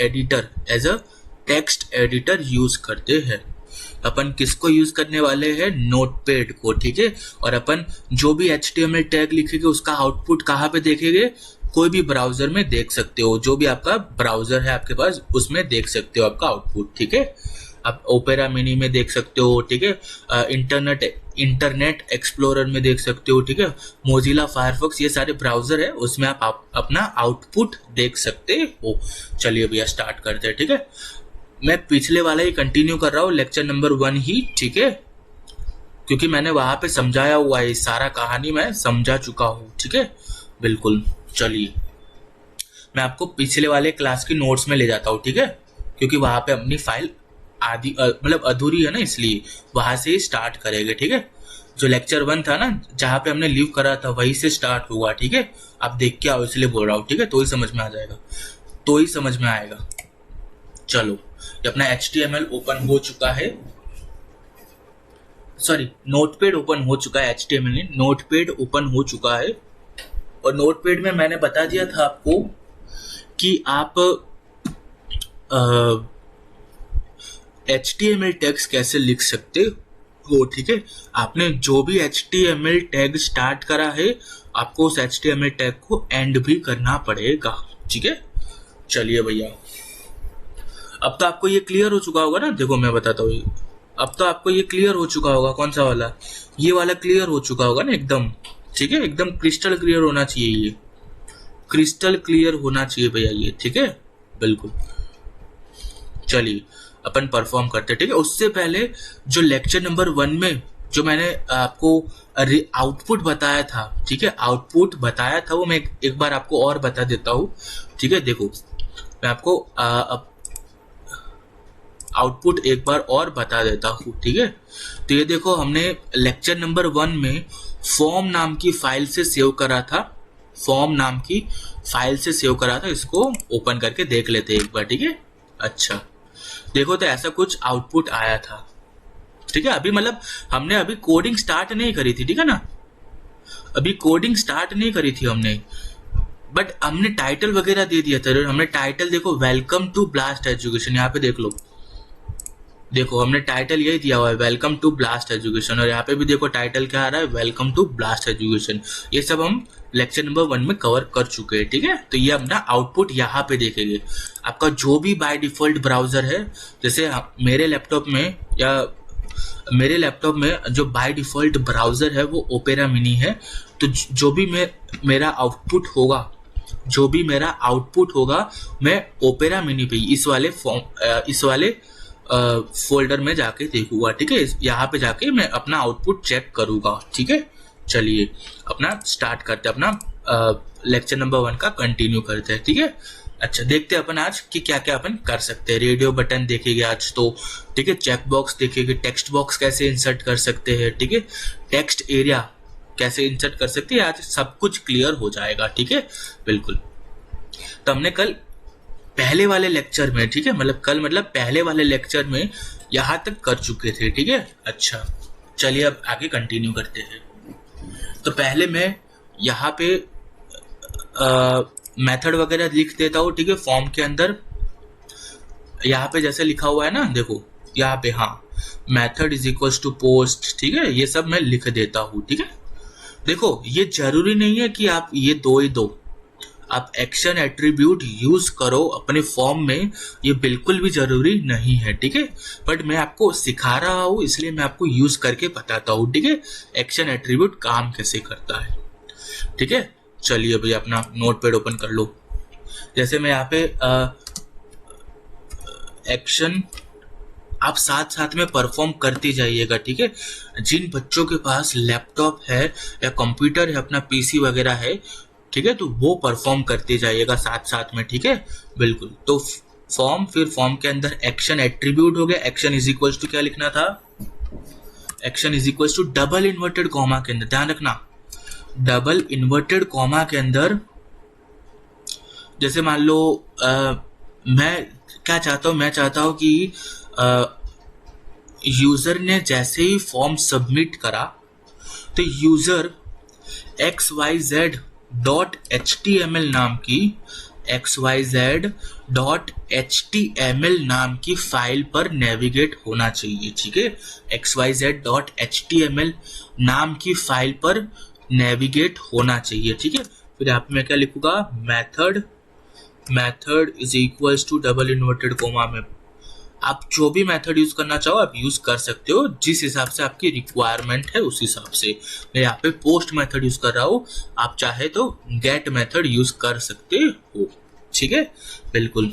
editor use करते हैं। अपन किसको यूज करने वाले हैं? नोटपैड को, ठीक है। और अपन जो भी HTML टैग लिखेंगे उसका आउटपुट कहाँ पे देखेंगे? कोई भी ब्राउजर में देख सकते हो, जो भी आपका ब्राउजर है आपके पास उसमें देख सकते हो आपका आउटपुट, ठीक है। आप ओपेरा मिनी में देख सकते हो, ठीक है। इंटरनेट एक्सप्लोरर में देख सकते हो, ठीक है। मोजिला फायरफॉक्स, ये सारे ब्राउजर है, उसमें आप अपना आउटपुट देख सकते हो। चलिए भैया स्टार्ट करते हैं, ठीक है। मैं पिछले वाला ही कंटिन्यू कर रहा हूँ, लेक्चर नंबर 1 ही, ठीक है, क्योंकि मैंने वहां पे समझाया हुआ है, सारा कहानी मैं समझा चुका हूँ, ठीक है, बिल्कुल। चलिए मैं आपको पिछले वाले क्लास की नोट्स में ले जाता हूँ, ठीक है, क्योंकि वहां पे अपनी फाइल आधी मतलब अधूरी है ना, इसलिए वहां से ही स्टार्ट करेंगे, ठीक है। जो लेक्चर 1 था ना, जहां पे हमने लीव करा था, वहीं से स्टार्ट होगा, ठीक है। आप देख के आओ, इसलिए बोल रहा हूँ, ठीक है, तो ही समझ में आ जाएगा, तो ही समझ में आएगा। चलो, ये अपना HTML ओपन हो चुका है, सॉरी नोटपैड ओपन हो चुका है, HTML नहीं, नोटपैड ओपन हो चुका है। और नोटपैड में मैंने बता दिया था आपको कि आप HTML टैग्स कैसे लिख सकते हो, ठीक है। आपने जो भी HTML टैग स्टार्ट करा है, आपको उस HTML टैग को एंड भी करना पड़ेगा, ठीक है। चलिए भैया, अब तो आपको ये क्लियर हो चुका होगा ना। देखो मैं बताता हूँ, अब तो आपको ये क्लियर हो चुका होगा। कौन सा वाला? ये वाला क्लियर हो चुका होगा ना एकदम, ठीक है, एकदम क्रिस्टल क्लियर होना चाहिए, ये क्रिस्टल क्लियर होना चाहिए भैया ये, ठीक है, बिल्कुल। चलिए अपन परफॉर्म करते, ठीक है। उससे पहले जो लेक्चर नंबर 1 में जो मैंने आपको आउटपुट बताया था, ठीक है, आउटपुट बताया था, वो मैं एक बार आपको और बता देता हूँ, ठीक है। देखो मैं आपको आउटपुट एक बार और बता देता हूँ, ठीक है। तो ये देखो, हमने लेक्चर नंबर 1 में फॉर्म नाम की फाइल से सेव करा था, फॉर्म नाम की फाइल से सेव करा था। इसको ओपन करके देख लेते हैं एक बार, ठीक है। अच्छा देखो, तो ऐसा कुछ आउटपुट आया था, ठीक है। अभी मतलब हमने अभी कोडिंग स्टार्ट नहीं करी थी, ठीक है ना, अभी कोडिंग स्टार्ट नहीं करी थी हमने, बट हमने टाइटल वगैरह दे दिया था। हमने टाइटल देखो, वेलकम टू ब्लास्ट एजुकेशन, यहाँ पे देख लो, देखो हमने टाइटल यही दिया हुआ है, वेलकम टू ब्लास्ट एजुकेशन। और यहाँ पे भी देखो टाइटल क्या आ रहा है, वेलकम टू ब्लास्ट एजुकेशन। ये सब हम लेक्चर नंबर 1 में कवर कर चुके हैं, ठीक है। तो ये अपना आउटपुट यहाँ पे देखेंगे। आपका जो भी बाय डिफॉल्ट ब्राउजर है, जैसे मेरे लैपटॉप में जो बाय डिफॉल्ट ब्राउजर है वो ओपेरा मिनी है। तो जो भी मेरा आउटपुट होगा मैं ओपेरा मिनी पे इस वाले फोल्डर में जाके देखूंगा, ठीक है। यहाँ पे जाके मैं अपना आउटपुट चेक करूंगा, ठीक है। चलिए अपना स्टार्ट करते हैं, अपना लेक्चर नंबर 1 का कंटिन्यू करते हैं, ठीक है। अच्छा देखते हैं अपन आज कि क्या क्या अपन कर सकते हैं। रेडियो बटन देखेंगे आज तो, ठीक है। चेक बॉक्स देखेंगे, टेक्स्ट बॉक्स कैसे इंसर्ट कर सकते हैं, ठीक है। टेक्स्ट एरिया कैसे इंसर्ट कर सकते हैं, आज सब कुछ क्लियर हो जाएगा, ठीक है, बिल्कुल। तो हमने कल पहले वाले लेक्चर में, ठीक है, मतलब पहले वाले लेक्चर में यहां तक कर चुके थे, ठीक है। अच्छा चलिए अब आगे कंटिन्यू करते हैं। तो पहले मैं यहाँ पे मेथड वगैरह लिख देता हूँ, ठीक है, फॉर्म के अंदर। यहाँ पे जैसे लिखा हुआ है ना, देखो यहाँ पे, हाँ, method is equal to post, ठीक है, ये सब मैं लिख देता हूँ, ठीक है। देखो ये जरूरी नहीं है कि आप ये दो ही दो, आप एक्शन एट्रीब्यूट यूज करो अपने फॉर्म में, ये बिल्कुल भी जरूरी नहीं है, ठीक है। बट मैं आपको सिखा रहा हूं, इसलिए मैं आपको यूज करके बताता हूं, ठीक है, एक्शन एट्रीब्यूट काम कैसे करता है, ठीक है। चलिए भैया अपना नोटपैड ओपन कर लो। जैसे मैं यहाँ पे एक्शन आप साथ साथ में परफॉर्म करते जाइएगा, ठीक है। जिन बच्चों के पास लैपटॉप है या कंप्यूटर है, अपना पीसी वगैरह है, ठीक है, तो वो परफॉर्म करते जाइएगा साथ साथ में, ठीक है, बिल्कुल। तो फॉर्म, फिर फॉर्म के अंदर एक्शन एट्रीब्यूट हो गया। एक्शन इज इक्वल टू क्या लिखना था, action is equal to double inverted comma के अंदर, ध्यान रखना, डबल इन्वर्टेड कॉमा के अंदर। जैसे मान लो मैं क्या चाहता हूं, मैं चाहता हूं कि यूजर ने जैसे ही फॉर्म सबमिट करा तो यूजर xyz.html नाम की फाइल पर नेविगेट होना चाहिए, ठीक है। xyz.html नाम की फाइल पर नेविगेट होना चाहिए, ठीक है। फिर यहाँ पे मैं क्या लिखूंगा, method is equals to double inverted comma में आप जो भी मेथड यूज करना चाहो आप यूज कर सकते हो, जिस हिसाब से आपकी रिक्वायरमेंट है उस हिसाब से। मैं यहाँ पे पोस्ट मेथड यूज कर रहा हूँ, आप चाहे तो गेट मेथड यूज कर सकते हो, ठीक है, बिल्कुल।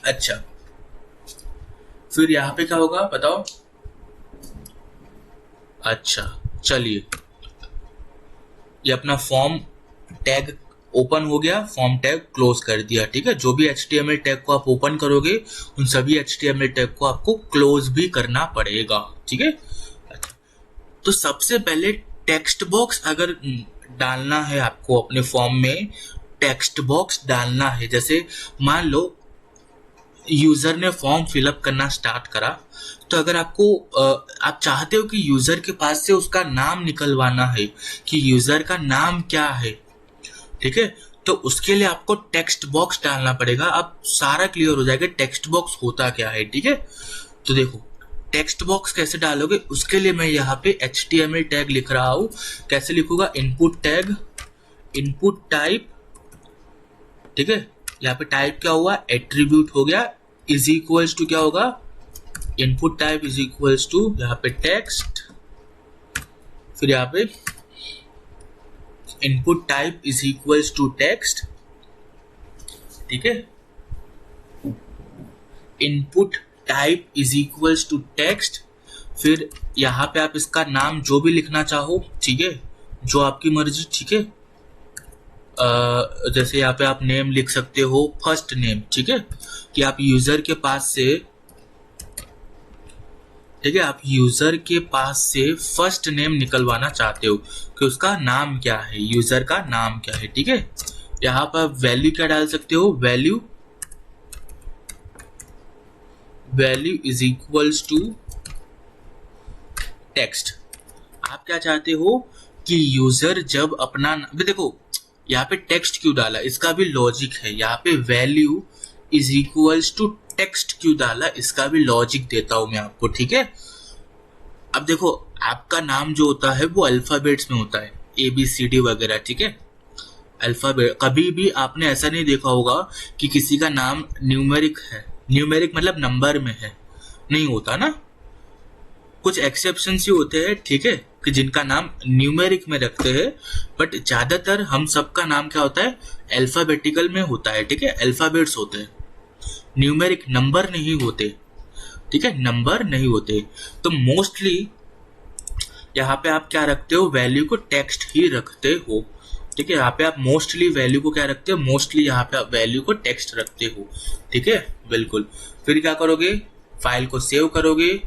अच्छा, फिर यहाँ पे क्या होगा बताओ। अच्छा चलिए, ये अपना फॉर्म टैग ओपन हो गया, फॉर्म टैग क्लोज कर दिया, ठीक है। जो भी HTML टैग को आप ओपन करोगे उन सभी HTML टैग को आपको क्लोज भी करना पड़ेगा, ठीक है। तो सबसे पहले टेक्स्ट बॉक्स अगर डालना है आपको अपने फॉर्म में, टेक्स्ट बॉक्स डालना है। जैसे मान लो यूजर ने फॉर्म फिलअप करना स्टार्ट करा, तो अगर आपको आप चाहते हो कि यूजर के पास से उसका नाम निकलवाना है कि यूजर का नाम क्या है, ठीक है, तो उसके लिए आपको टेक्स्ट बॉक्स डालना पड़ेगा। अब सारा क्लियर हो जाएगा टेक्स्ट बॉक्स होता क्या है, ठीक है। तो देखो टेक्स्ट बॉक्स कैसे डालोगे, उसके लिए मैं यहाँ पे HTML टैग लिख रहा हूँ। कैसे लिखूंगा, इनपुट टैग, इनपुट टाइप, ठीक है। यहाँ पे टाइप क्या हुआ, एट्रीब्यूट हो गया, इज इक्वल्स टू क्या होगा, input type is equals to यहाँ पे टेक्स्ट, फिर यहाँ पे input type is equals to text, ठीक है। Input type is equals to text, फिर यहाँ पे आप इसका नाम जो भी लिखना चाहो, ठीक है, जो आपकी मर्जी, ठीक है। जैसे यहाँ पे आप नेम लिख सकते हो, फर्स्ट नेम, ठीक है, कि आप यूजर के पास से, ठीक है, आप यूजर के पास से फर्स्ट नेम निकलवाना चाहते हो कि उसका नाम क्या है, यूजर का नाम क्या है, ठीक है। यहाँ पर वैल्यू क्या डाल सकते हो, value is equals to text. आप क्या चाहते हो कि यूजर जब अपना, देखो यहाँ पे टेक्स्ट क्यों डाला, इसका भी लॉजिक है। यहाँ पे value is equals to text क्यों डाला, इसका भी लॉजिक देता हूं मैं आपको, ठीक है। अब देखो आपका नाम जो होता है वो अल्फाबेट्स में होता है, ABCD वगैरह, ठीक है। अल्फाबेट, कभी भी आपने ऐसा नहीं देखा होगा कि किसी का नाम न्यूमेरिक है, न्यूमेरिक मतलब नंबर में है, नहीं होता ना। कुछ एक्सेप्शंस ही होते हैं, ठीक है, कि जिनका नाम न्यूमेरिक में रखते हैं, बट ज्यादातर हम सबका नाम क्या होता है, अल्फाबेटिकल में होता है, ठीक है, अल्फाबेट्स होते हैं, न्यूमेरिक नंबर नहीं होते, ठीक है, नंबर नहीं होते। तो मोस्टली यहाँ पे आप क्या रखते हो, वैल्यू को टेक्स्ट ही रखते हो, ठीक है। यहाँ पे आप मोस्टली वैल्यू को क्या रखते हो, मोस्टली यहाँ पे आप वैल्यू को टेक्स्ट रखते हो, ठीक है, बिल्कुल। फिर क्या करोगे, फाइल को सेव करोगे,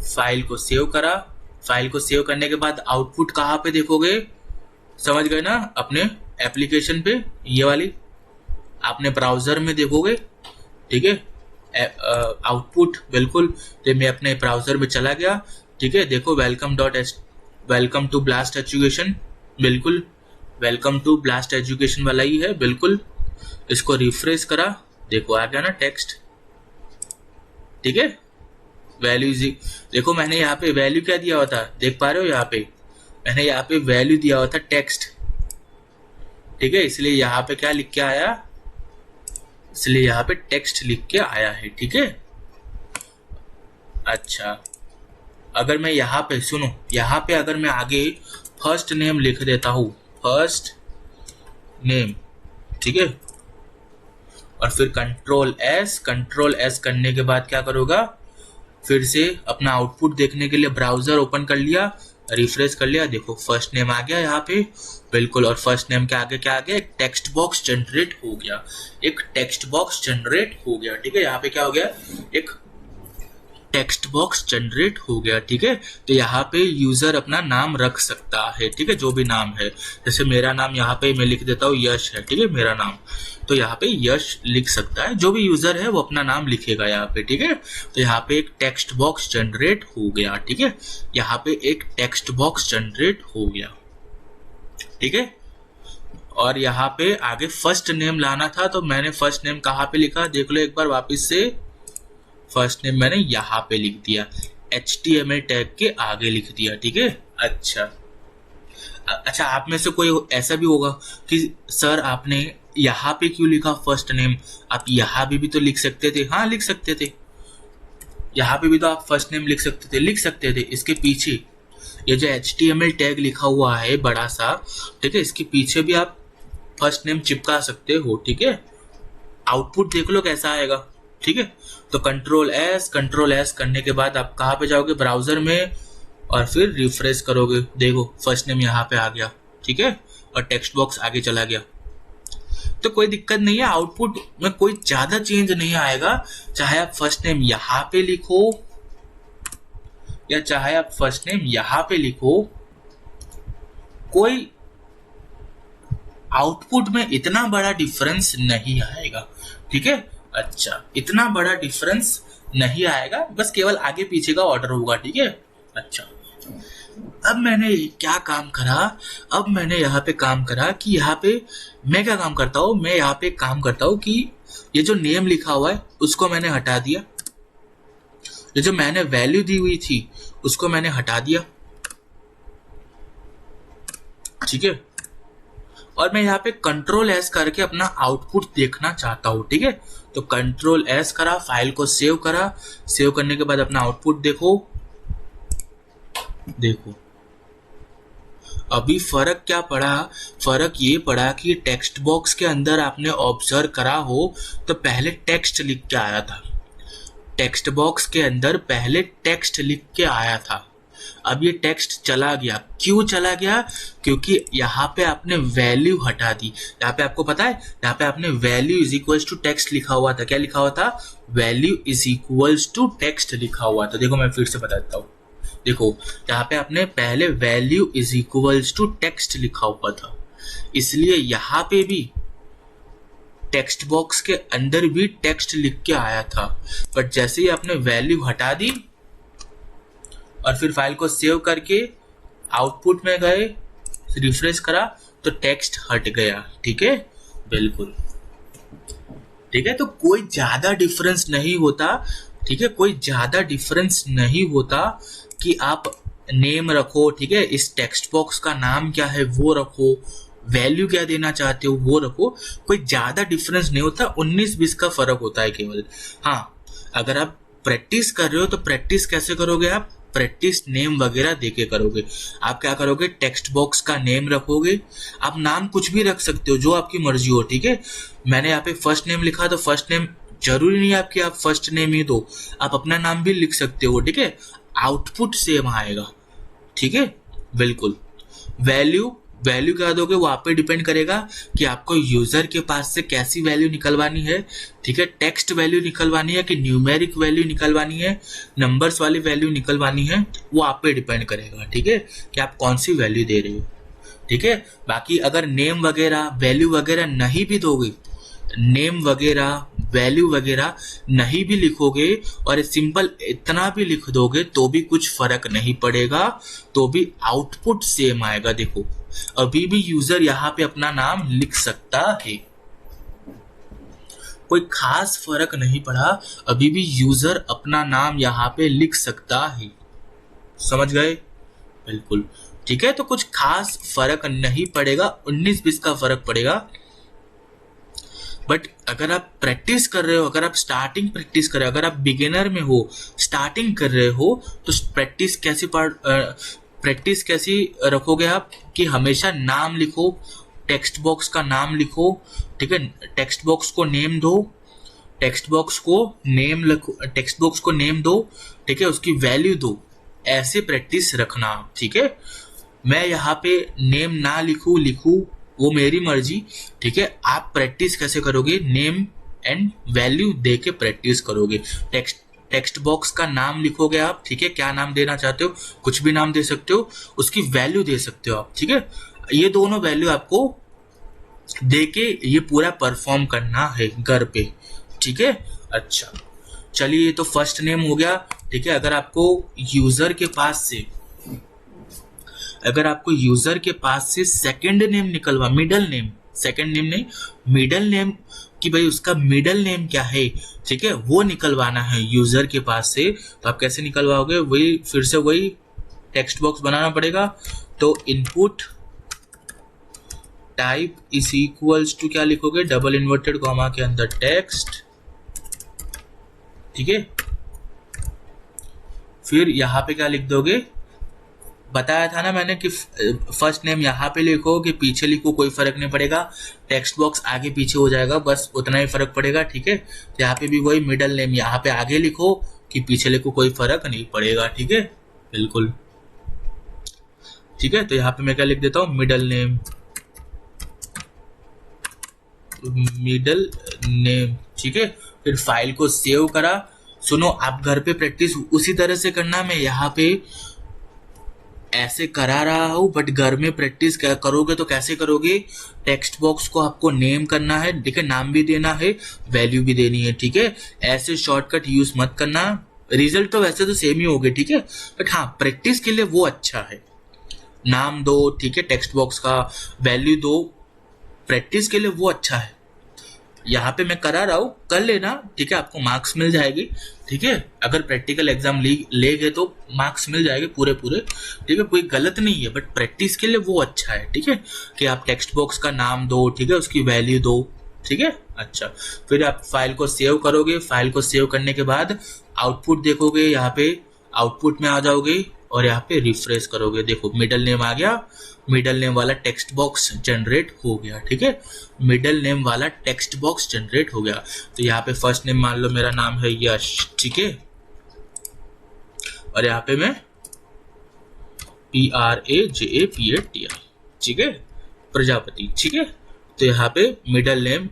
फाइल को सेव करा, फाइल को सेव करने के बाद आउटपुट कहाँ पे देखोगे, समझ गए ना, अपने एप्लीकेशन पे, ये वाली आपने ब्राउजर में देखोगे, ठीक है, आउटपुट, बिल्कुल। तो मैं अपने ब्राउजर में चला गया, ठीक है, देखो वेलकम टू ब्लास्ट एजुकेशन, बिल्कुल वेलकम टू ब्लास्ट एजुकेशन वाला ही है, बिल्कुल। इसको रिफ्रेश करा, देखो आ गया ना टेक्स्ट, ठीक है। वैल्यू, देखो मैंने यहाँ पे वैल्यू क्या दिया हुआ था, देख पा रहे हो, यहाँ पे मैंने यहाँ पे वैल्यू दिया हुआ था टेक्स्ट, ठीक है, इसलिए यहाँ पे क्या लिख के आया, इसलिए यहाँ पे टेक्स्ट लिख के आया है, ठीक है। अच्छा, अगर मैं यहाँ पे, सुनो, यहाँ पे अगर मैं आगे फर्स्ट नेम लिख देता हूँ, फर्स्ट नेम, ठीक है, और फिर कंट्रोल एस करने के बाद क्या करोगा, फिर से अपना आउटपुट देखने के लिए ब्राउजर ओपन कर लिया, रिफ्रेश कर लिया, देखो फर्स्ट नेम आ गया यहाँ पे, बिल्कुल। और फर्स्ट नेम के आगे क्या आ गया, एक टेक्स्ट बॉक्स जनरेट हो गया, एक टेक्स्ट बॉक्स जनरेट हो गया, ठीक है। यहाँ पे क्या हो गया, एक टेक्स्ट बॉक्स जनरेट हो गया। ठीक है, तो यहाँ पे यूजर अपना नाम रख सकता है। ठीक है, जो भी नाम है, जैसे मेरा नाम यहाँ पे मैं लिख देता हूँ यश है। ठीक है, मेरा नाम, तो यहाँ पे यश लिख सकता है। जो भी यूजर है वो अपना नाम लिखेगा यहाँ पे। ठीक है, तो यहाँ पे एक टेक्स्ट बॉक्स जनरेट हो गया। ठीक है, यहाँ पे एक टेक्स्ट बॉक्स जनरेट हो गया। ठीक है, और यहाँ पे आगे फर्स्ट नेम लाना था, तो मैंने फर्स्ट नेम कहाँ पे लिखा देख लो एक बार वापस से। फर्स्ट नेम मैंने यहाँ पे लिख दिया, HTML टैग के आगे लिख दिया। ठीक है, अच्छा आप में से कोई ऐसा भी होगा कि सर आपने यहाँ पे क्यों लिखा फर्स्ट नेम, आप यहाँ भी तो लिख सकते थे। हाँ, लिख सकते थे, यहाँ पे भी तो आप फर्स्ट नेम लिख सकते थे। इसके पीछे ये जो HTML टैग लिखा हुआ है बड़ा सा, ठीक है, इसके पीछे भी आप फर्स्ट नेम चिपका सकते हो। ठीक है, आउटपुट देख लो कैसा आएगा। ठीक है, तो कंट्रोल एस करने के बाद आप कहाँ पे जाओगे, ब्राउजर में, और फिर रिफ्रेश करोगे। देखो फर्स्ट नेम यहाँ पे आ गया। ठीक है, और टेक्स्ट बॉक्स आगे चला गया। तो कोई दिक्कत नहीं है, आउटपुट में कोई ज्यादा चेंज नहीं आएगा, चाहे आप फर्स्ट नेम यहाँ पे लिखो या चाहे आप फर्स्ट नेम यहाँ पे लिखो, कोई आउटपुट में इतना बड़ा डिफरेंस नहीं आएगा। ठीक है, अच्छा इतना बड़ा डिफरेंस नहीं आएगा, बस केवल आगे पीछे का ऑर्डर होगा। ठीक है, अच्छा अब मैंने क्या काम करा, अब मैंने यहाँ पे काम करा कि यहाँ पे मैं क्या काम करता हूँ, मैं यहाँ पे काम करता हूँ कि ये जो नेम लिखा हुआ है उसको मैंने हटा दिया, ये जो मैंने वैल्यू दी हुई थी उसको मैंने हटा दिया। ठीक है, और मैं यहाँ पे कंट्रोल एस करके अपना आउटपुट देखना चाहता हूँ। ठीक है, तो कंट्रोल एस करा, फाइल को सेव करा, सेव करने के बाद अपना आउटपुट देखो अभी फर्क क्या पड़ा, फर्क ये पड़ा कि टेक्स्ट बॉक्स के अंदर आपने ऑब्जर्व करा हो तो पहले टेक्स्ट लिख के आया था, टेक्स्ट बॉक्स के अंदर पहले टेक्स्ट लिख के आया था, अब ये टेक्स्ट चला गया। क्यों चला गया, क्योंकि यहाँ पे आपने वैल्यू हटा दी। यहाँ पे आपको पता है, यहाँ पे आपने value is equals to text लिखा हुआ था। क्या लिखा हुआ था, value is equals to text लिखा हुआ था। देखो मैं फिर से बता देता हूँ, देखो यहाँ पे आपने पहले value is equals to text लिखा हुआ था, इसलिए यहाँ पे भी टेक्स्ट बॉक्स के अंदर भी टेक्स्ट लिख के आया था। बट जैसे ही आपने वैल्यू हटा दी और फिर फाइल को सेव करके आउटपुट में गए, रिफ्रेश करा, तो टेक्स्ट हट गया। ठीक है, बिल्कुल ठीक है, तो कोई ज्यादा डिफरेंस नहीं होता। ठीक है, कोई ज्यादा डिफरेंस नहीं होता कि आप नेम रखो, ठीक है, इस टेक्स्ट बॉक्स का नाम क्या है वो रखो, वैल्यू क्या देना चाहते हो वो रखो, कोई ज्यादा डिफरेंस नहीं होता, 19-20 का फर्क होता है केवल। हाँ, अगर आप प्रैक्टिस कर रहे हो तो प्रैक्टिस कैसे करोगे, आप प्रैक्टिस नेम वगैरह देके करोगे। आप क्या करोगे, टेक्स्ट बॉक्स का नेम रखोगे, आप नाम कुछ भी रख सकते हो जो आपकी मर्जी हो। ठीक है, मैंने यहाँ पे फर्स्ट नेम लिखा तो फर्स्ट नेम जरूरी नहीं आपकी आप फर्स्ट नेम ही दो, आप अपना नाम भी लिख सकते हो। ठीक है, आउटपुट सेम आएगा। ठीक है, बिल्कुल। वैल्यू क्या दोगे वो आप पे डिपेंड करेगा कि आपको यूजर के पास से कैसी वैल्यू निकलवानी है। ठीक है, टेक्स्ट वैल्यू निकलवानी है कि न्यूमेरिक वैल्यू निकलवानी है, नंबर्स वाली वैल्यू निकलवानी है, वो आप पे डिपेंड करेगा। ठीक है, कि आप कौन सी वैल्यू दे रहे हो। ठीक है, बाकी अगर नेम वगैरह वैल्यू वगैरह नहीं भी दोगे, नेम वगैरह वैल्यू वगैरह नहीं भी लिखोगे और सिंपल इतना भी लिख दोगे तो भी कुछ फर्क नहीं पड़ेगा, तो भी आउटपुट सेम आएगा। देखो अभी भी यूजर यहाँ पे अपना नाम लिख सकता है, कोई खास फर्क नहीं पड़ा, अभी भी यूजर अपना नाम यहाँ पे लिख सकता है। समझ गए, बिल्कुल ठीक है, तो कुछ खास फर्क नहीं पड़ेगा, 19-20 का फर्क पड़ेगा। बट अगर आप प्रैक्टिस कर रहे हो, अगर आप स्टार्टिंग प्रैक्टिस कर रहे हो, अगर आप बिगिनर में हो, स्टार्टिंग कर रहे हो, तो प्रैक्टिस कैसी रखोगे आप कि हमेशा नाम लिखो, टेक्स्ट बॉक्स का नाम लिखो। ठीक है, टेक्स्ट बॉक्स को नेम दो, टेक्स्ट बॉक्स को नेम दो। ठीक है, उसकी वैल्यू दो, ऐसे प्रैक्टिस रखना। ठीक है, मैं यहाँ पे नेम ना लिखूं वो मेरी मर्जी। ठीक है, आप प्रैक्टिस कैसे करोगे, नेम एंड वैल्यू दे के प्रैक्टिस करोगे। टेक्स्ट बॉक्स का नाम लिखोगे आप, ठीक है, क्या नाम देना चाहते हो, कुछ भी नाम दे सकते हो, उसकी वैल्यू दे सकते हो आप, ठीक है। ये दोनों वैल्यू आपको देके ये पूरा परफॉर्म करना है घर पे, ठीक है। अच्छा चलिए, ये तो फर्स्ट नेम हो गया, ठीक है। अगर आपको यूजर के पास से सेकंड नेम निकलवा, मिडल नेम, सेकंड नेम नहीं, मिडल नेम, कि भाई उसका मिडल नेम क्या है, ठीक है, वो निकलवाना है यूजर के पास से, तो आप कैसे निकलवाओगे, वही फिर से वही टेक्स्ट बॉक्स बनाना पड़ेगा। तो input type is equals to क्या लिखोगे, डबल इन्वर्टेड कॉमा के अंदर टेक्स्ट, ठीक है। फिर यहाँ पे क्या लिख दोगे, बताया था ना मैंने कि फर्स्ट नेम यहाँ पे लिखो कि पीछे लिखो, कोई फर्क नहीं पड़ेगा, टेक्स्ट बॉक्स आगे पीछे हो जाएगा, बस उतना ही फर्क पड़ेगा, ठीक है। तो यहाँ पे भी वही मिडल नेम यहाँ पे आगे लिखो कि पीछे लिखो, कोई फर्क नहीं पड़ेगा, ठीक है, बिल्कुल, ठीक है। तो यहाँ पे मैं क्या लिख देता हूँ, मिडल नेम, ठीक है। फिर फाइल को सेव करा। सुनो, आप घर पे प्रैक्टिस उसी तरह से करना, मैं यहाँ पे ऐसे करा रहा हूँ, बट घर में प्रैक्टिस करोगे तो कैसे करोगे, टेक्स्ट बॉक्स को आपको नेम करना है, ठीक है, नाम भी देना है, वैल्यू भी देनी है, ठीक है। ऐसे शॉर्टकट यूज मत करना, रिजल्ट तो वैसे तो सेम ही होगे, ठीक है, बट हाँ प्रैक्टिस के लिए वो अच्छा है, नाम दो, ठीक है, टेक्स्ट बॉक्स का वैल्यू दो, प्रैक्टिस के लिए वो अच्छा है। यहाँ पे मैं करा रहा हूँ, कर लेना, ठीक है, आपको मार्क्स मिल जाएगी, ठीक है। अगर प्रैक्टिकल एग्जाम ले गए तो मार्क्स मिल जाएंगे पूरे, ठीक है, कोई गलत नहीं है, बट प्रैक्टिस के लिए वो अच्छा है, ठीक है, कि आप टेक्स्ट बॉक्स का नाम दो, ठीक है, उसकी वैल्यू दो, ठीक है। अच्छा, फिर आप फाइल को सेव करोगे, फाइल को सेव करने के बाद आउटपुट देखोगे, यहाँ पे आउटपुट में आ जाओगे और यहाँ पे रिफ्रेश करोगे, देखो मिडल नेम आ गया, मिडल नेम वाला टेक्स्ट बॉक्स जनरेट हो गया, ठीक है, मिडल नेम वाला टेक्स्ट बॉक्स जनरेट हो गया। तो यहाँ पे फर्स्ट नेम मान लो मेरा नाम है यश, ठीक है, और यहाँ पे मैं PRAJAPATI, ठीक है, प्रजापति, ठीक है। तो यहाँ पे मिडल नेम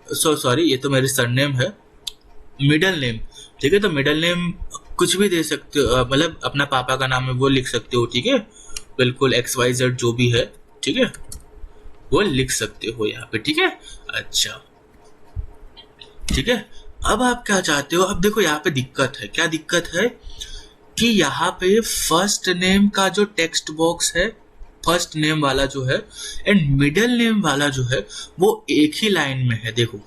सॉरी ये तो मेरी सरनेम है, मिडल नेम, ठीक है। तो मिडल नेम कुछ भी दे सकते हो, मतलब अपना पापा का नाम है वो लिख सकते हो, ठीक है, बिल्कुल XYZ जो भी है, ठीक है, वो लिख सकते हो यहाँ पे, ठीक है। अच्छा ठीक है, अब आप क्या चाहते हो, अब देखो यहाँ पे दिक्कत है, क्या दिक्कत है कि यहाँ पे फर्स्ट नेम का जो टेक्स्ट बॉक्स है, फर्स्ट नेम वाला जो है एंड मिडल नेम वाला जो है वो एक ही लाइन में है, देखो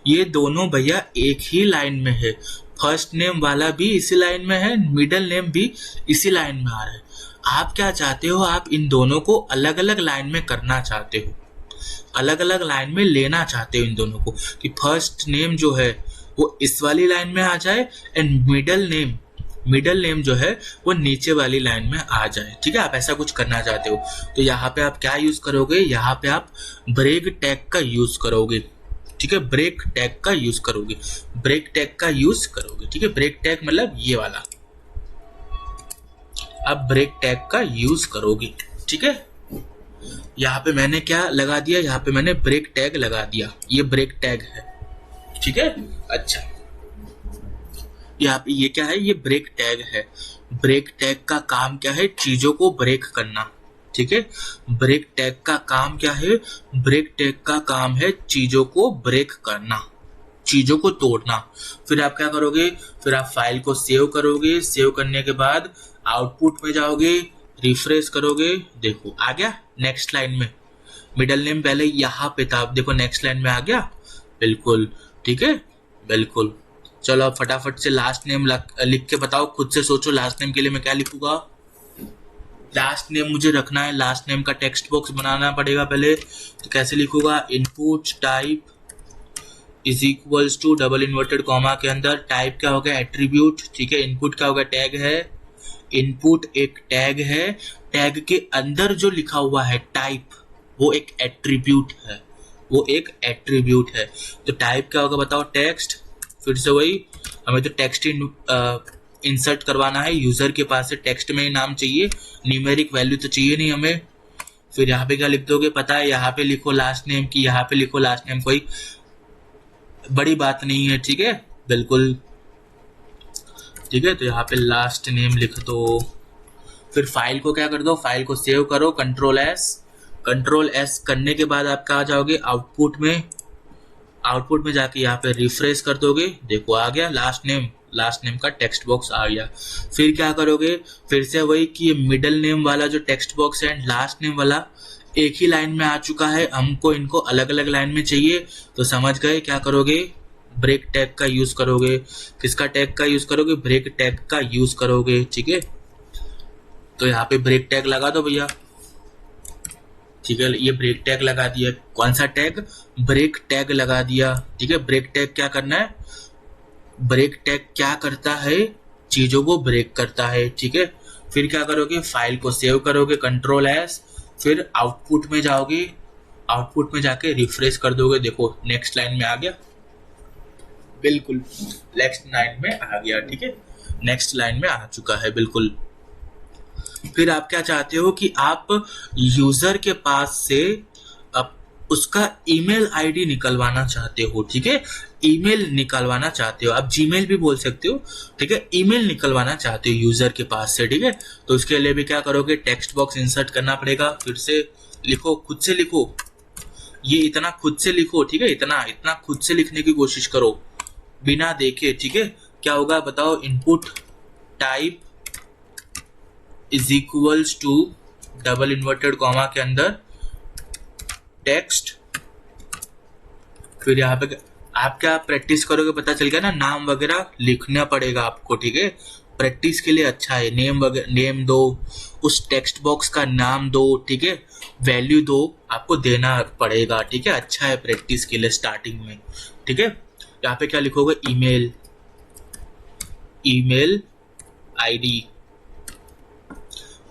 ये दोनों भैया एक ही लाइन में है, फर्स्ट नेम वाला भी इसी लाइन में है, मिडल नेम भी इसी लाइन में आ रहा है। आप क्या चाहते हो, आप इन दोनों को अलग अलग लाइन में करना चाहते हो, अलग अलग लाइन में लेना चाहते हो इन दोनों को, कि फर्स्ट नेम जो है वो इस वाली लाइन में आ जाए एंड मिडल नेम जो है वो नीचे वाली लाइन में आ जाए, ठीक है, आप ऐसा कुछ करना चाहते हो। तो यहाँ पे आप क्या यूज करोगे, यहाँ पे आप ब्रेक टैग का यूज करोगे, ठीक है, ब्रेक टैग का यूज करोगे, ठीक है, ब्रेक टैग मतलब ये वाला, आप ब्रेक टैग का यूज करोगे, ठीक है। यहाँ पे मैंने क्या लगा दिया, यहाँ पे मैंने ब्रेक टैग लगा दिया, ये ब्रेक टैग है, ठीक है। अच्छा, यहाँ पे ये क्या है, ये ब्रेक टैग है, ब्रेक टैग का काम क्या है, चीजों को ब्रेक करना, ठीक है, ब्रेक टैग का काम क्या है, ब्रेक टैग का काम है चीजों को ब्रेक करना, चीजों को तोड़ना। फिर आप क्या करोगे, फिर आप फाइल को सेव करोगे, सेव करने के बाद आउटपुट में जाओगे, रिफ्रेश करोगे, देखो आ गया नेक्स्ट लाइन में, मिडल नेम पहले यहाँ पे था, अब देखो नेक्स्ट लाइन में आ गया, बिल्कुल, ठीक है, बिल्कुल। चलो अब फटाफट से लास्ट नेम लिख के बताओ, खुद से सोचो लास्ट नेम के लिए मैं क्या लिखूंगा, लास्ट नेम मुझे रखना है, लास्ट नेम का टेक्स्ट बॉक्स बनाना पड़ेगा पहले, तो कैसे लिखूंगा, input type is equals to double inverted comma के अंदर टाइप क्या होगा, एट्रीब्यूट, ठीक है, इनपुट क्या होगा, टैग है, इनपुट एक टैग है, टैग के अंदर जो लिखा हुआ है टाइप वो एक एट्रीब्यूट है, तो टाइप क्या होगा बताओ, टेक्स्ट, फिर से वही, हमें तो टेक्स्ट इंसर्ट करवाना है, यूजर के पास से टेक्स्ट में ही नाम चाहिए, न्यूमेरिक वैल्यू तो चाहिए नहीं हमें। फिर यहाँ पे क्या लिख दोगे पता है, यहाँ पे लिखो लास्ट नेम की, यहाँ पे लिखो लास्ट नेम, कोई बड़ी बात नहीं है, ठीक है, बिल्कुल। ठीक है, तो यहाँ पे लास्ट नेम लिख दो। फिर फाइल को क्या कर दो, फाइल को सेव करो, कंट्रोल एस करने के बाद आप कहाँ जाओगे, आउटपुट में जाके यहाँ पे रिफ्रेश कर दोगे, देखो आ गया लास्ट नेम का टेक्स्ट बॉक्स आ गया। फिर क्या करोगे, फिर से वही कि मिडल नेम वाला जो टेक्स्ट बॉक्स है एंड लास्ट नेम वाला एक ही लाइन में आ चुका है, हमको इनको अलग अलग लाइन में चाहिए, तो समझ गए क्या करोगे, ब्रेक टैग का यूज करोगे। किसका टैग का यूज करोगे, ब्रेक टैग का यूज करोगे। ठीक है, तो यहाँ पे ब्रेक टैग लगा दो भैया। ठीक है, ये ब्रेक टैग लगा दिया। कौन सा टैग, ब्रेक टैग लगा दिया। ठीक है, ब्रेक टैग क्या करना है, ब्रेक टैग क्या करता है, चीजों को ब्रेक करता है। ठीक है, फिर क्या करोगे, फाइल को सेव करोगे, कंट्रोल एस, फिर आउटपुट में जाओगे, आउटपुट में जाके रिफ्रेश कर दोगे, देखो नेक्स्ट लाइन में आ गया, बिल्कुल नेक्स्ट लाइन में आ गया। ठीक है, नेक्स्ट लाइन में आ चुका है, बिल्कुल। फिर आप क्या चाहते हो कि आप यूजर के पास से आप उसका ईमेल आईडी निकलवाना चाहते हो। ठीक है, ईमेल निकलवाना चाहते हो, आप जीमेल भी बोल सकते हो। ठीक है, ईमेल निकलवाना चाहते हो यूजर के पास से। ठीक है, तो उसके लिए भी क्या करोगे, टेक्स्ट बॉक्स इंसर्ट करना पड़ेगा। फिर से लिखो, खुद से लिखो, ये इतना खुद से लिखो। ठीक है, इतना खुद से लिखने की कोशिश करो बिना देखे। ठीक है, क्या होगा बताओ, input type is equals to double inverted comma के अंदर टेक्स्ट। फिर यहाँ पे आप क्या प्रैक्टिस करोगे, पता चल गया ना, नाम वगैरह लिखना पड़ेगा आपको। ठीक है, प्रैक्टिस के लिए अच्छा है, नेम दो, उस टेक्स्ट बॉक्स का नाम दो। ठीक है, वैल्यू दो, आपको देना पड़ेगा। ठीक है, अच्छा है प्रैक्टिस के लिए स्टार्टिंग में। ठीक है, यहाँ पे क्या लिखोगे, ईमेल आईडी।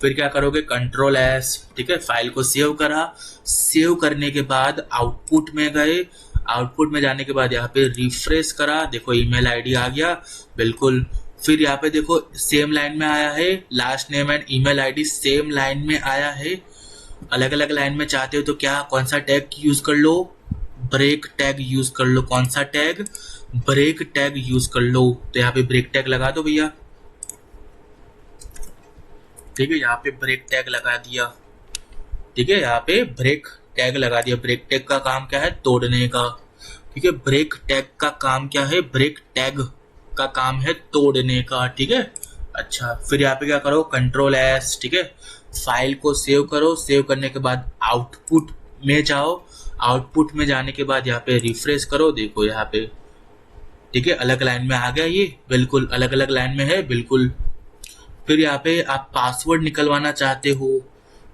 फिर क्या करोगे, कंट्रोल एस। ठीक है, फाइल को सेव करा, सेव करने के बाद आउटपुट में गए, आउटपुट में जाने के बाद यहाँ पे रिफ्रेश करा, देखो ईमेल आईडी आ गया, बिल्कुल। फिर यहाँ पे देखो सेम लाइन में आया है, last name and email ID same line में आया है। अलग अलग लाइन में चाहते हो तो क्या, कौन सा टैग यूज कर लो, ब्रेक टैग यूज कर लो। कौन सा टैग, ब्रेक टैग यूज कर लो। तो यहाँ पे ब्रेक टैग लगा दो भैया। ठीक है, यहाँ पे ब्रेक टैग लगा दिया। ठीक है, यहाँ पे ब्रेक टैग लगा दिया। ब्रेक टैग का काम क्या है, तोड़ने का। ठीक है, ब्रेक टैग का काम क्या है, ब्रेक टैग का काम है तोड़ने का। ठीक है, अच्छा। फिर यहाँ पे क्या करो, कंट्रोल एस। ठीक है, फाइल को सेव करो, सेव करने के बाद आउटपुट में जाओ, आउटपुट में जाने के बाद यहाँ पे रिफ्रेश करो, देखो यहाँ पे। ठीक है, अलग लाइन में आ गया, ये बिल्कुल अलग अलग लाइन में है, बिल्कुल। फिर यहाँ पे आप पासवर्ड निकलवाना चाहते हो।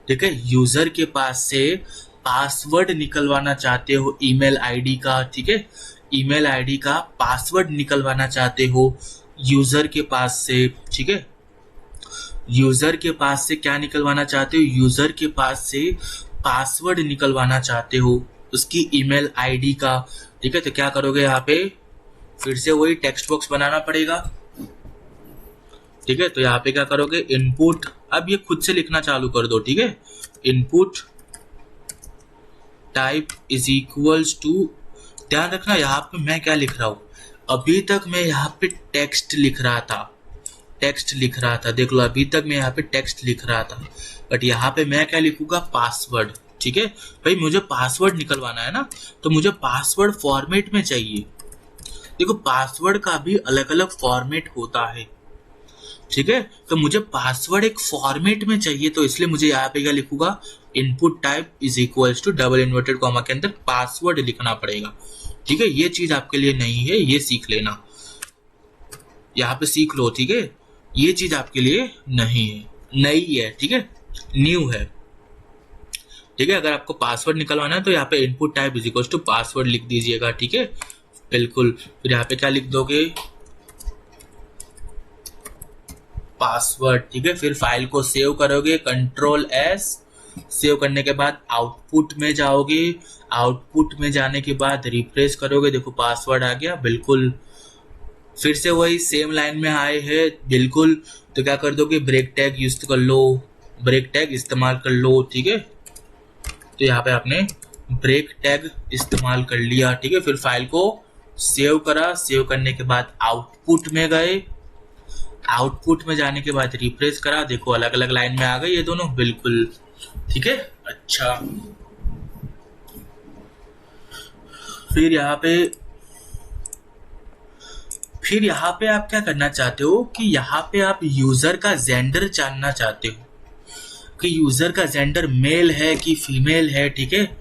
ठीक है, यूजर के पास से पासवर्ड निकलवाना चाहते हो ईमेल आईडी का। ठीक है, ईमेल आईडी का पासवर्ड निकलवाना चाहते हो यूजर के पास से। ठीक है, यूजर के पास से क्या निकलवाना चाहते हो, यूजर के पास से पासवर्ड निकलवाना चाहते हो उसकी ईमेल आईडी का। ठीक है, तो क्या करोगे, यहाँ पे फिर से वही टेक्स्ट बॉक्स बनाना पड़ेगा। ठीक है, तो यहाँ पे क्या करोगे, इनपुट, अब ये खुद से लिखना चालू कर दो। ठीक है, input type is equals to, ध्यान रखना यहाँ पे मैं क्या लिख रहा हूँ, अभी तक मैं यहाँ पे टेक्स्ट लिख रहा था, देख लो अभी तक मैं यहाँ पे टेक्स्ट लिख रहा था, बट यहाँ पे मैं क्या लिखूंगा, पासवर्ड। ठीक है भाई, मुझे पासवर्ड निकलवाना है ना, तो मुझे पासवर्ड फॉर्मेट में चाहिए। देखो पासवर्ड का भी अलग अलग फॉर्मेट होता है। ठीक है, तो मुझे पासवर्ड एक फॉर्मेट में चाहिए, तो इसलिए मुझे यहाँ पे क्या लिखूंगा, input type is equals to double inverted comma के अंदर पासवर्ड लिखना पड़ेगा। ठीक है, ये चीज आपके लिए नहीं है, ये सीख लेना, यहाँ पे सीख लो। ठीक है, ये चीज आपके लिए नहीं है, नई है। ठीक है, न्यू है। ठीक है, अगर आपको पासवर्ड निकलवाना है तो यहाँ पे input type is equals to password लिख दीजिएगा। ठीक है, बिल्कुल। फिर यहाँ पे क्या लिख दोगे, पासवर्ड। ठीक है, फिर फाइल को सेव करोगे, कंट्रोल एस, सेव करने के बाद आउटपुट में जाओगे, आउटपुट में जाने के बाद रिफ्रेश करोगे, देखो पासवर्ड आ गया, बिल्कुल। फिर से वही सेम लाइन में आए हैं, बिल्कुल। तो क्या कर दोगे, ब्रेक टैग यूज कर लो, ब्रेक टैग इस्तेमाल कर लो। ठीक है, तो यहाँ पे आपने ब्रेक टैग इस्तेमाल कर लिया। ठीक है, फिर फाइल को सेव करा, सेव करने के बाद आउटपुट में गए, आउटपुट में जाने के बाद रिफ्रेश करा, देखो अलग अलग लाइन में आ गई ये दोनों, बिल्कुल ठीक है। अच्छा, फिर यहाँ पे आप क्या करना चाहते हो कि यहाँ पे आप यूजर का जेंडर जानना चाहते हो कि यूजर का जेंडर मेल है कि फीमेल है, ठीक है।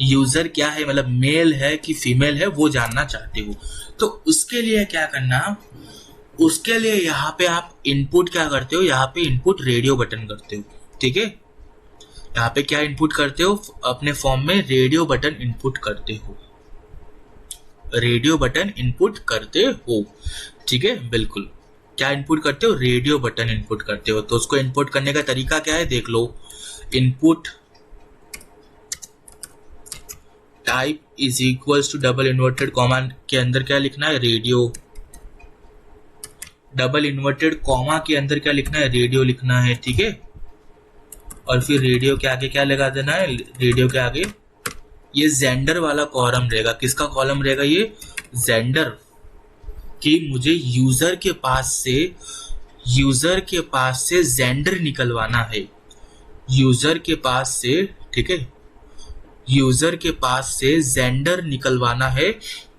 यूजर क्या है, मतलब मेल है कि फीमेल है, वो जानना चाहते हो। तो उसके लिए क्या करना, उसके लिए यहाँ पे आप इनपुट क्या करते हो, यहाँ पे इनपुट रेडियो बटन करते हो, ठीक है। यहाँ पे क्या इनपुट करते हो, अपने फॉर्म में रेडियो बटन इनपुट करते हो, रेडियो बटन इनपुट करते हो, ठीक है, बिल्कुल। क्या इनपुट करते हो, रेडियो बटन इनपुट करते हो। तो उसको इनपुट करने का तरीका क्या है, देख लो। Input type is equals to double inverted comma के अंदर क्या लिखना है, रेडियो। डबल इन्वर्टेड कॉमा के अंदर क्या लिखना है, रेडियो लिखना है, ठीक है। और फिर रेडियो के आगे क्या लगा देना है, रेडियो के आगे ये जेंडर वाला कॉलम रहेगा। किसका कॉलम रहेगा, ये जेंडर, कि मुझे यूजर के पास से जेंडर निकलवाना है, यूजर के पास से, ठीक है, यूजर के पास से जेंडर निकलवाना है।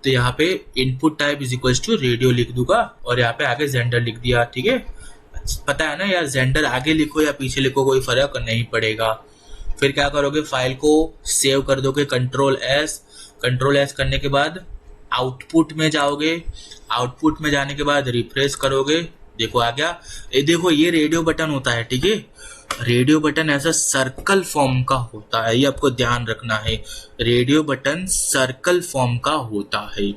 तो यहाँ पे input type is equal to radio लिख दूंगा और यहाँ पे आगे जेंडर लिख दिया, ठीक है। पता है ना यार, जेंडर आगे लिखो या पीछे लिखो कोई फर्क नहीं पड़ेगा। फिर क्या करोगे, फाइल को सेव कर दोगे, कंट्रोल एस करने के बाद आउटपुट में जाओगे, आउटपुट में जाने के बाद रिफ्रेश करोगे, देखो आ गया। ये देखो, ये रेडियो बटन होता है, ठीक है। रेडियो बटन ऐसा सर्कल फॉर्म का होता है, ये आपको ध्यान रखना है। रेडियो बटन सर्कल फॉर्म का होता है,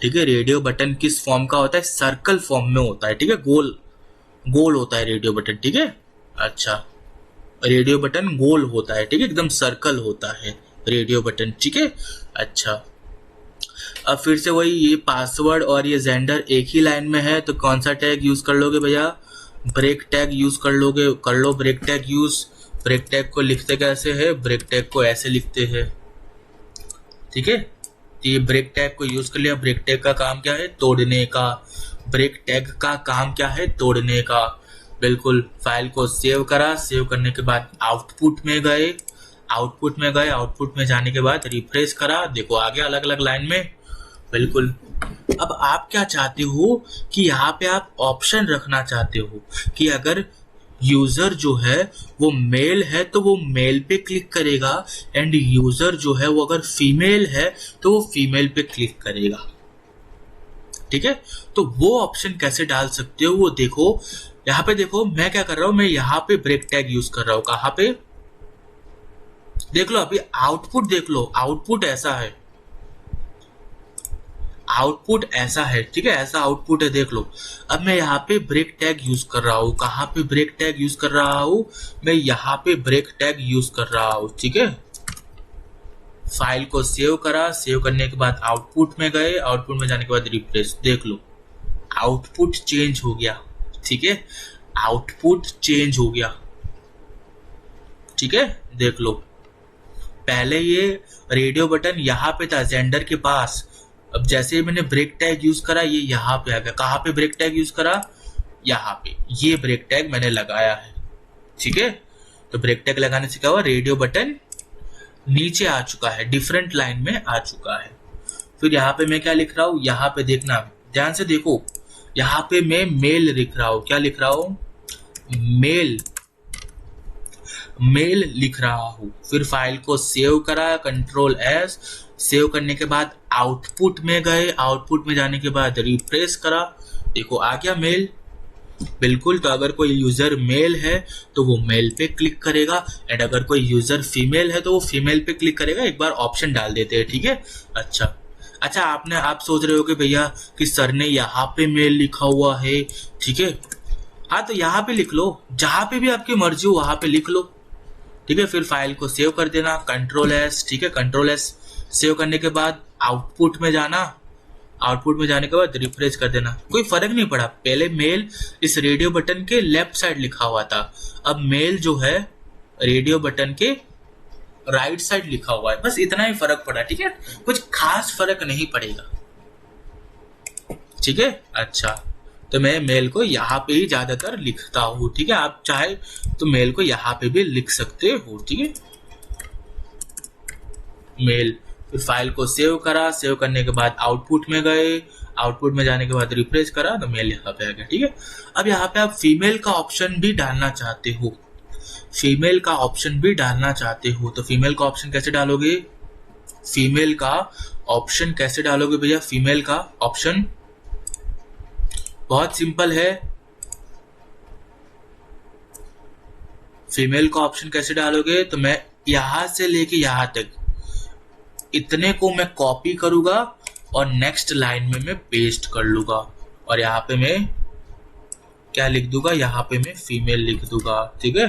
ठीक है। रेडियो बटन किस फॉर्म का होता है, सर्कल फॉर्म में होता है, ठीक है। गोल होता है रेडियो बटन, ठीक है। अच्छा, रेडियो बटन गोल होता है, ठीक है, एकदम सर्कल होता है रेडियो बटन, ठीक है। अच्छा, अब फिर से वही, ये पासवर्ड और ये जेंडर एक ही लाइन में है, तो कौन सा टैग यूज कर लोगे भैया, ब्रेक टैग यूज कर लो break tag use. Break tag को लिखते कैसे है, ब्रेक टैग को ऐसे लिखते हैं, ठीक है। तो ये ब्रेक टैग को यूज कर लिया। ब्रेक टैग का काम क्या है, तोड़ने का। ब्रेक टैग का काम क्या है, तोड़ने का, बिल्कुल। फाइल को सेव करा, सेव करने के बाद आउटपुट में गए, आउटपुट में जाने के बाद रिफ्रेश करा, देखो आ गया अलग अलग लाइन में, बिल्कुल। अब आप क्या चाहते हो कि यहाँ पे आप ऑप्शन रखना चाहते हो कि अगर यूजर जो है वो मेल है तो वो मेल पे क्लिक करेगा, एंड यूजर जो है वो अगर फीमेल है तो वो फीमेल पे क्लिक करेगा, ठीक है। तो वो ऑप्शन कैसे डाल सकते हो वो देखो। यहाँ पे देखो, मैं क्या कर रहा हूं, मैं यहाँ पे ब्रेक टैग यूज कर रहा हूं। कहाँ पे, देख लो, अभी आउटपुट देख लो, आउटपुट ऐसा है, आउटपुट ऐसा है, ठीक है, ऐसा आउटपुट है, देख लो। अब मैं यहाँ पे ब्रेक टैग यूज कर रहा हूँ। कहाँ पे ब्रेक टैग यूज कर रहा हूँ, मैं यहाँ पे ब्रेक टैग यूज कर रहा हूँ, ठीक है। फाइल को सेव करा, सेव करने के बाद आउटपुट में गए, आउटपुट में जाने के बाद रिफ्रेश, देख लो आउटपुट चेंज हो गया, ठीक है, आउटपुट चेंज हो गया, ठीक है, देख लो। पहले ये रेडियो बटन यहाँ पे था, जेंडर के पास। अब जैसे मैंने ब्रेक टैग यूज करा, ये यहाँ पे आ गया। कहाँ पे ब्रेक टैग यूज करा, यहाँ पे, ये ब्रेक टैग मैंने लगाया है, ठीक है। तो ब्रेक टैग लगाने से क्या हुआ, रेडियो बटन नीचे आ चुका है, डिफरेंट लाइन में आ चुका है। फिर यहाँ पे मैं क्या लिख रहा हूँ, यहाँ पे देखना, ध्यान से देखो, यहाँ पे मैं मेल लिख रहा हूँ। क्या लिख रहा हूँ, मेल लिख रहा हूँ। फिर फाइल को सेव करा, कंट्रोल एस, सेव करने के बाद आउटपुट में गए, आउटपुट में जाने के बाद रिफ्रेश करा, देखो आ गया मेल, बिल्कुल। तो अगर कोई यूजर मेल है तो वो मेल पे क्लिक करेगा, एंड अगर कोई यूजर फीमेल है तो वो फीमेल पे क्लिक करेगा। एक बार ऑप्शन डाल देते हैं, ठीक है। अच्छा, आप सोच रहे हो कि भैया कि सर ने यहाँ पे मेल लिखा हुआ है, ठीक है। हाँ, तो यहाँ पे लिख लो, जहां पे भी आपकी मर्जी हो वहां पे लिख लो, ठीक है। फिर फाइल को सेव कर देना, कंट्रोल एस, ठीक है, कंट्रोल एस। सेव करने के बाद आउटपुट में जाना, आउटपुट में जाने के बाद रिफ्रेश कर देना, कोई फर्क नहीं पड़ा। पहले मेल इस रेडियो बटन के लेफ्ट साइड लिखा हुआ था, अब मेल जो है रेडियो बटन के राइट साइड लिखा हुआ है, बस इतना ही फर्क पड़ा, ठीक है, कुछ खास फर्क नहीं पड़ेगा, ठीक है। अच्छा, तो मैं मेल को यहाँ पे ही ज्यादातर लिखता हूँ, ठीक है। आप चाहे तो मेल को यहाँ पे भी लिख सकते हो, ठीक है। मेल, फिर फाइल को सेव करा, सेव करने के बाद आउटपुट में गए, आउटपुट में जाने के बाद रिफ्रेश करा तो मेल यहाँ पे आ गया, ठीक है। अब यहाँ पे आप फीमेल का ऑप्शन भी डालना चाहते हो, फीमेल का ऑप्शन भी डालना चाहते हो, तो फीमेल का ऑप्शन कैसे डालोगे? फीमेल का ऑप्शन कैसे डालोगे भैया? फीमेल का ऑप्शन बहुत सिंपल है। फीमेल का ऑप्शन कैसे डालोगे? तो मैं यहां से लेके यहां तक इतने को मैं कॉपी करूंगा और नेक्स्ट लाइन में मैं पेस्ट कर लूंगा, और यहाँ पे मैं क्या लिख दूंगा? यहाँ पे मैं फीमेल लिख दूंगा, ठीक है।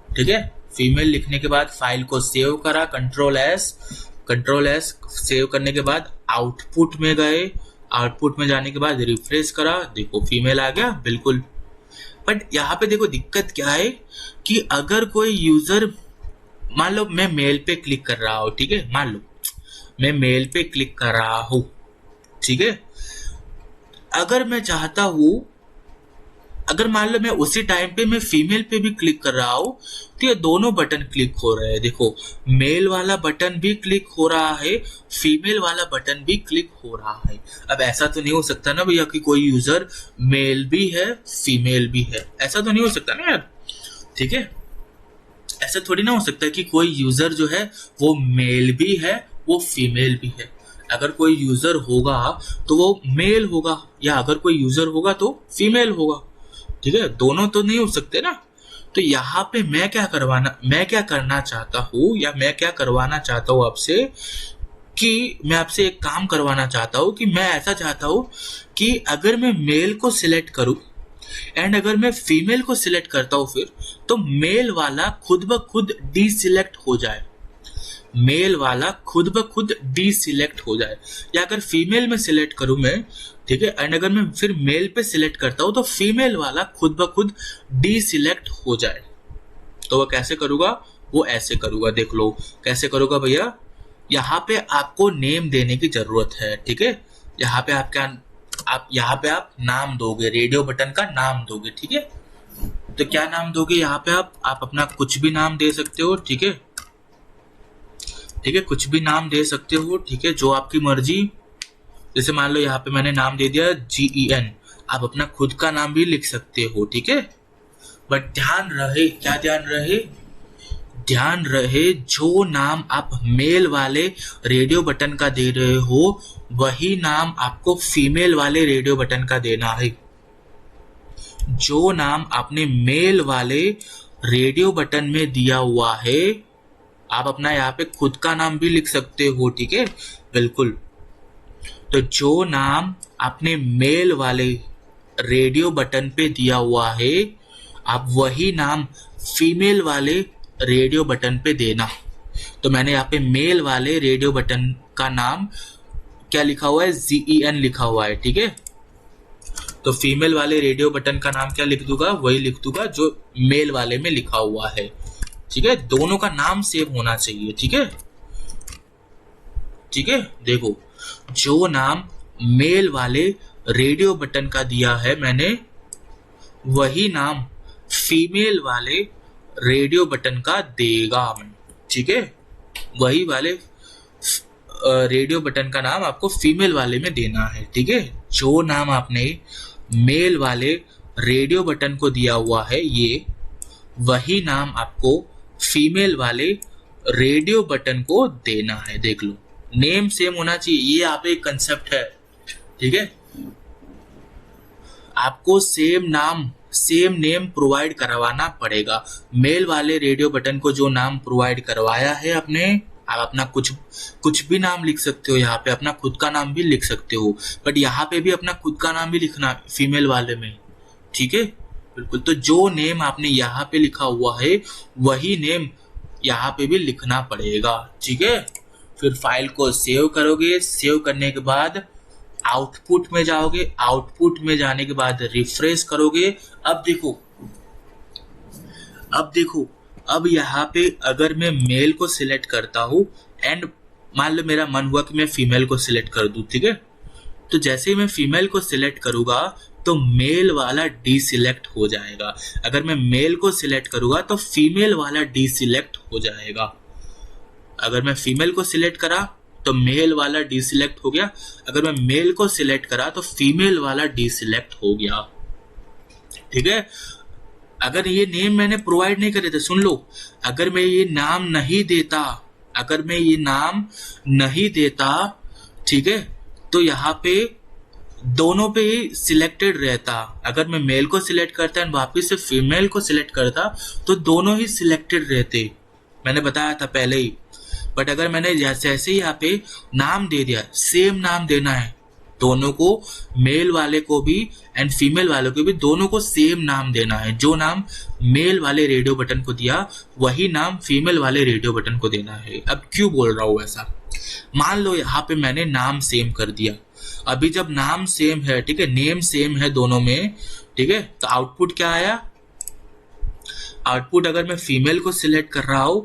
ठीक है, फीमेल लिखने के बाद फाइल को सेव करा, कंट्रोल एस सेव करने के बाद आउटपुट में गए, आउटपुट में जाने के बाद रिफ्रेश करा, देखो फीमेल आ गया बिल्कुल। बट यहाँ पे देखो दिक्कत क्या है कि अगर कोई यूजर, मान लो मैं मेल पे क्लिक कर रहा हूँ, ठीक है, मान लो मैं मेल पे क्लिक कर रहा हूँ, ठीक है। अगर मैं चाहता हूँ, अगर मान लो मैं उसी टाइम पे मैं फीमेल पे भी क्लिक कर रहा हूँ, तो ये दोनों बटन क्लिक हो रहे हैं। देखो मेल वाला बटन भी क्लिक हो रहा है, फीमेल वाला बटन भी क्लिक हो रहा है। अब ऐसा तो नहीं हो सकता ना भैया कि कोई यूजर मेल भी है फीमेल भी है, ऐसा तो नहीं हो सकता ना यार, ठीक है। ऐसा थोड़ी ना हो सकता है कि कोई यूजर जो है वो मेल भी है वो फीमेल भी है। अगर कोई यूजर होगा तो वो मेल होगा, या अगर कोई यूजर होगा तो फीमेल होगा, ठीक है। दोनों तो नहीं हो सकते ना। तो यहाँ पे मैं क्या करना चाहता हूँ, या मैं क्या करवाना चाहता हूँ आपसे, कि मैं आपसे एक काम करवाना चाहता हूँ कि मैं ऐसा चाहता हूँ कि अगर मैं मेल को सिलेक्ट करूँ एंड अगर मैं फीमेल को सिलेक्ट करता हूँ फिर, तो मेल वाला खुद ब खुद डीसिलेक्ट हो जाए, मेल वाला खुद ब खुद डीसिलेक्ट हो जाए। या अगर फीमेल में सिलेक्ट करूं मैं, ठीक है, एंड अगर मैं फिर मेल पे सिलेक्ट करता हूं तो फीमेल वाला खुद ब खुद डीसिलेक्ट हो जाए। तो वो कैसे करूंगा? वो ऐसे करूंगा, देख लो कैसे करूंगा भैया। यहाँ पे आपको नेम देने की जरूरत है, ठीक है। यहाँ पे यहाँ पे आप नाम दोगे, रेडियो बटन का नाम दोगे, ठीक है। तो क्या नाम दोगे? यहाँ पे आप अपना कुछ भी नाम दे सकते हो, ठीक है, ठीक है, कुछ भी नाम दे सकते हो, ठीक है, जो आपकी मर्जी। जैसे मान लो यहाँ पे मैंने नाम दे दिया GEN, आप अपना खुद का नाम भी लिख सकते हो, ठीक है। बट ध्यान रहे, क्या ध्यान रहे? ध्यान रहे जो नाम आप मेल वाले रेडियो बटन का दे रहे हो वही नाम आपको फीमेल वाले रेडियो बटन का देना है। जो नाम आपने मेल वाले रेडियो बटन में दिया हुआ है, आप अपना यहाँ पे खुद का नाम भी लिख सकते हो, ठीक है, बिल्कुल। तो जो नाम आपने मेल वाले रेडियो बटन पे दिया हुआ है, आप वही नाम फीमेल वाले रेडियो बटन पे देना। तो मैंने यहाँ पे मेल वाले रेडियो बटन का नाम क्या लिखा हुआ है? GEN लिखा हुआ है, ठीक है। तो फीमेल वाले रेडियो बटन का नाम क्या लिख दूंगा? वही लिख दूंगा जो मेल वाले में लिखा हुआ है, ठीक है। दोनों का नाम सेम होना चाहिए, ठीक है, ठीक है। देखो जो नाम मेल वाले रेडियो बटन का दिया है मैंने, वही नाम फीमेल वाले रेडियो बटन का देगा मैं, ठीक है। वही वाले रेडियो बटन का नाम आपको फीमेल वाले में देना है, ठीक है। जो नाम आपने मेल वाले रेडियो बटन को दिया हुआ है, ये वही नाम आपको फीमेल वाले रेडियो बटन को देना है। देख लो नेम सेम होना चाहिए, ये आप एक कंसेप्ट है, ठीक है। आपको सेम नेम प्रोवाइड करवाना पड़ेगा। मेल वाले रेडियो बटन को जो नाम प्रोवाइड करवाया है आपने, आप अपना कुछ भी नाम लिख सकते हो, यहाँ पे अपना खुद का नाम भी लिख सकते हो, बट यहाँ पे भी अपना खुद का नाम भी लिखना फीमेल वाले में, ठीक है, बिल्कुल। तो जो नेम आपने यहाँ पे लिखा हुआ है वही नेम यहाँ पे भी लिखना पड़ेगा, ठीक है। फिर फाइल को सेव करोगे, सेव करने के बाद आउटपुट में जाओगे, आउटपुट में जाने के बाद रिफ्रेश करोगे। अब देखो अब यहाँ पे अगर मैं मेल को सिलेक्ट करता हूँ एंड मान लो मेरा मन हुआ कि मैं फीमेल को सिलेक्ट कर दूं, ठीक है, तो जैसे ही मैं फीमेल को सिलेक्ट करूंगा तो मेल वाला डीसिलेक्ट हो जाएगा। अगर मैं मेल को सिलेक्ट करूंगा तो फीमेल वाला डीसिलेक्ट हो जाएगा। अगर मैं फीमेल को सिलेक्ट करा तो मेल वाला डीसिलेक्ट हो गया, अगर मैं मेल को सिलेक्ट करा तो फीमेल वाला डीसिलेक्ट हो गया। ठीक है, अगर ये नेम मैंने प्रोवाइड नहीं करे थे, सुन लो, अगर मैं ये नाम नहीं देता, अगर मैं ये नाम नहीं देता, ठीक है, तो यहाँ पे दोनों पे ही सिलेक्टेड रहता। अगर मैं मेल को सिलेक्ट करता एंड वापिस से फीमेल को सिलेक्ट करता तो दोनों ही सिलेक्टेड रहते, मैंने बताया था पहले ही। बट अगर मैंने जैसे ही यहाँ पे नाम दे दिया, सेम नाम देना है दोनों को, मेल वाले को भी एंड फीमेल वाले को भी, दोनों को सेम नाम देना है। जो नाम मेल वाले रेडियो बटन को दिया वही नाम फीमेल वाले रेडियो बटन को देना है। अब क्यों बोल रहा हूं ऐसा, मान लो यहाँ पे मैंने नाम सेम कर दिया। अभी जब नाम सेम है, ठीक है, नेम सेम है दोनों में, ठीक है, तो आउटपुट क्या आया, आउटपुट अगर मैं फीमेल को सिलेक्ट कर रहा हूं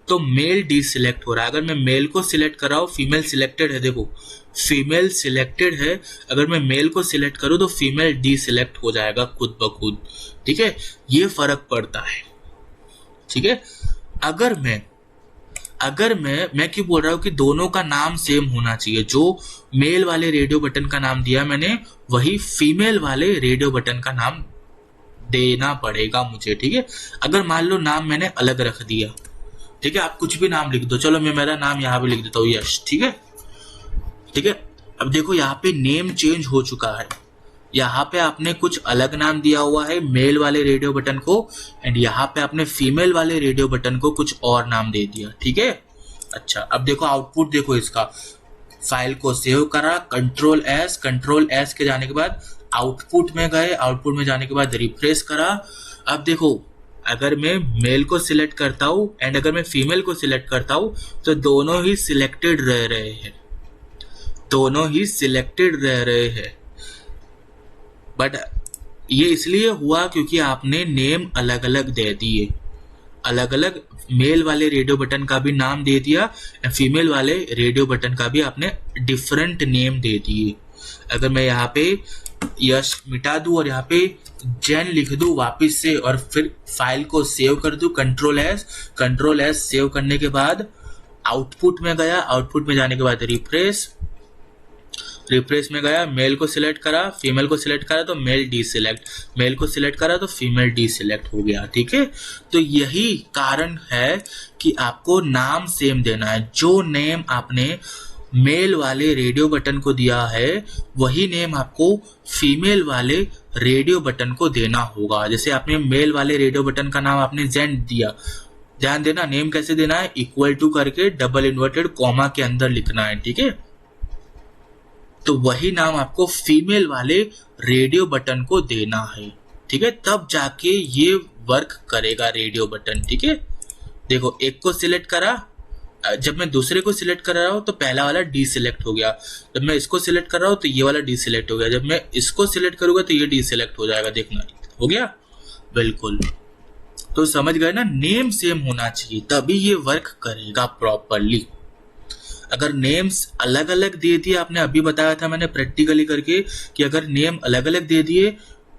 तो मेल डी सिलेक्ट हो रहा है। अगर मैं मेल को सिलेक्ट कर रहा हूं, फीमेल सिलेक्टेड है, देखो फीमेल सिलेक्टेड है, अगर मैं मेल को सिलेक्ट करूं तो फीमेल डी सिलेक्ट हो जाएगा खुद ब खुद। ठीक है, ये फर्क पड़ता है। ठीक है, अगर मैं क्यों बोल रहा हूं कि दोनों का नाम सेम होना चाहिए, जो मेल वाले रेडियो बटन का नाम दिया मैंने वही फीमेल वाले रेडियो बटन का नाम देना पड़ेगा मुझे। ठीक है, अगर मान लो नाम मैंने अलग रख दिया, ठीक है, आप कुछ भी नाम लिख दो, चलो मैं मेरा नाम यहाँ पे लिख देता हूँ यश। ठीक है, ठीक है, अब देखो यहाँ पे नेम चेंज हो चुका है, यहाँ पे आपने कुछ अलग नाम दिया हुआ है मेल वाले रेडियो बटन को एंड यहाँ पे आपने फीमेल वाले रेडियो बटन को कुछ और नाम दे दिया। ठीक है, अच्छा अब देखो आउटपुट, देखो इसका, फाइल को सेव करा, कंट्रोल एस के जाने के बाद आउटपुट में गए, आउटपुट में जाने के बाद रिफ्रेश करा। अब देखो अगर मैं मेल को सिलेक्ट करता हूं एंड अगर मैं फीमेल को सिलेक्ट करता हूं तो दोनों ही सिलेक्टेड रह रहे हैं, दोनों ही सिलेक्टेड रह रहे हैं। बट ये इसलिए हुआ क्योंकि आपने नेम अलग अलग दे दिए, अलग अलग मेल वाले रेडियो बटन का भी नाम दे दिया, फीमेल वाले रेडियो बटन का भी आपने डिफरेंट नेम दे दिए। अगर मैं यहाँ पे यश मिटा दूं और यहाँ पे जेन लिख दूं वापिस से और फिर फाइल को सेव कर दूं, कंट्रोल एस सेव करने के बाद आउटपुट में गया, आउटपुट में जाने के बाद रिफ्रेश में गया, मेल को सिलेक्ट करा, फीमेल को सिलेक्ट करा तो मेल डी सिलेक्ट, मेल को सिलेक्ट करा तो फीमेल डी सिलेक्ट हो गया। ठीक है, तो यही कारण है कि आपको नाम सेम देना है। जो नेम आपने मेल वाले रेडियो बटन को दिया है वही नेम आपको फीमेल वाले रेडियो बटन को देना होगा। जैसे आपने मेल वाले रेडियो बटन का नाम आपने जेन दिया, ध्यान देना नेम कैसे देना है, इक्वल टू करके डबल इन्वर्टेड कॉमा के अंदर लिखना है। ठीक है, तो वही नाम आपको फीमेल वाले रेडियो बटन को देना है। ठीक है, तब जाके ये वर्क करेगा रेडियो बटन। ठीक है, देखो एक को सिलेक्ट करा, जब मैं दूसरे को सिलेक्ट कर रहा हूं तो पहला वाला डी सिलेक्ट हो गया, जब मैं इसको सिलेक्ट कर रहा हूं तो ये वाला डी सिलेक्ट हो गया, जब मैं इसको सिलेक्ट करूंगा तो ये डी सिलेक्ट हो जाएगा। देखना हो गया, बिल्कुल। तो समझ गए ना, नेम सेम होना चाहिए तभी ये वर्क करेगा प्रॉपरली। अगर नेम्स अलग अलग दे दिए, आपने अभी बताया था मैंने प्रैक्टिकली करके कि अगर नेम अलग अलग दे दिए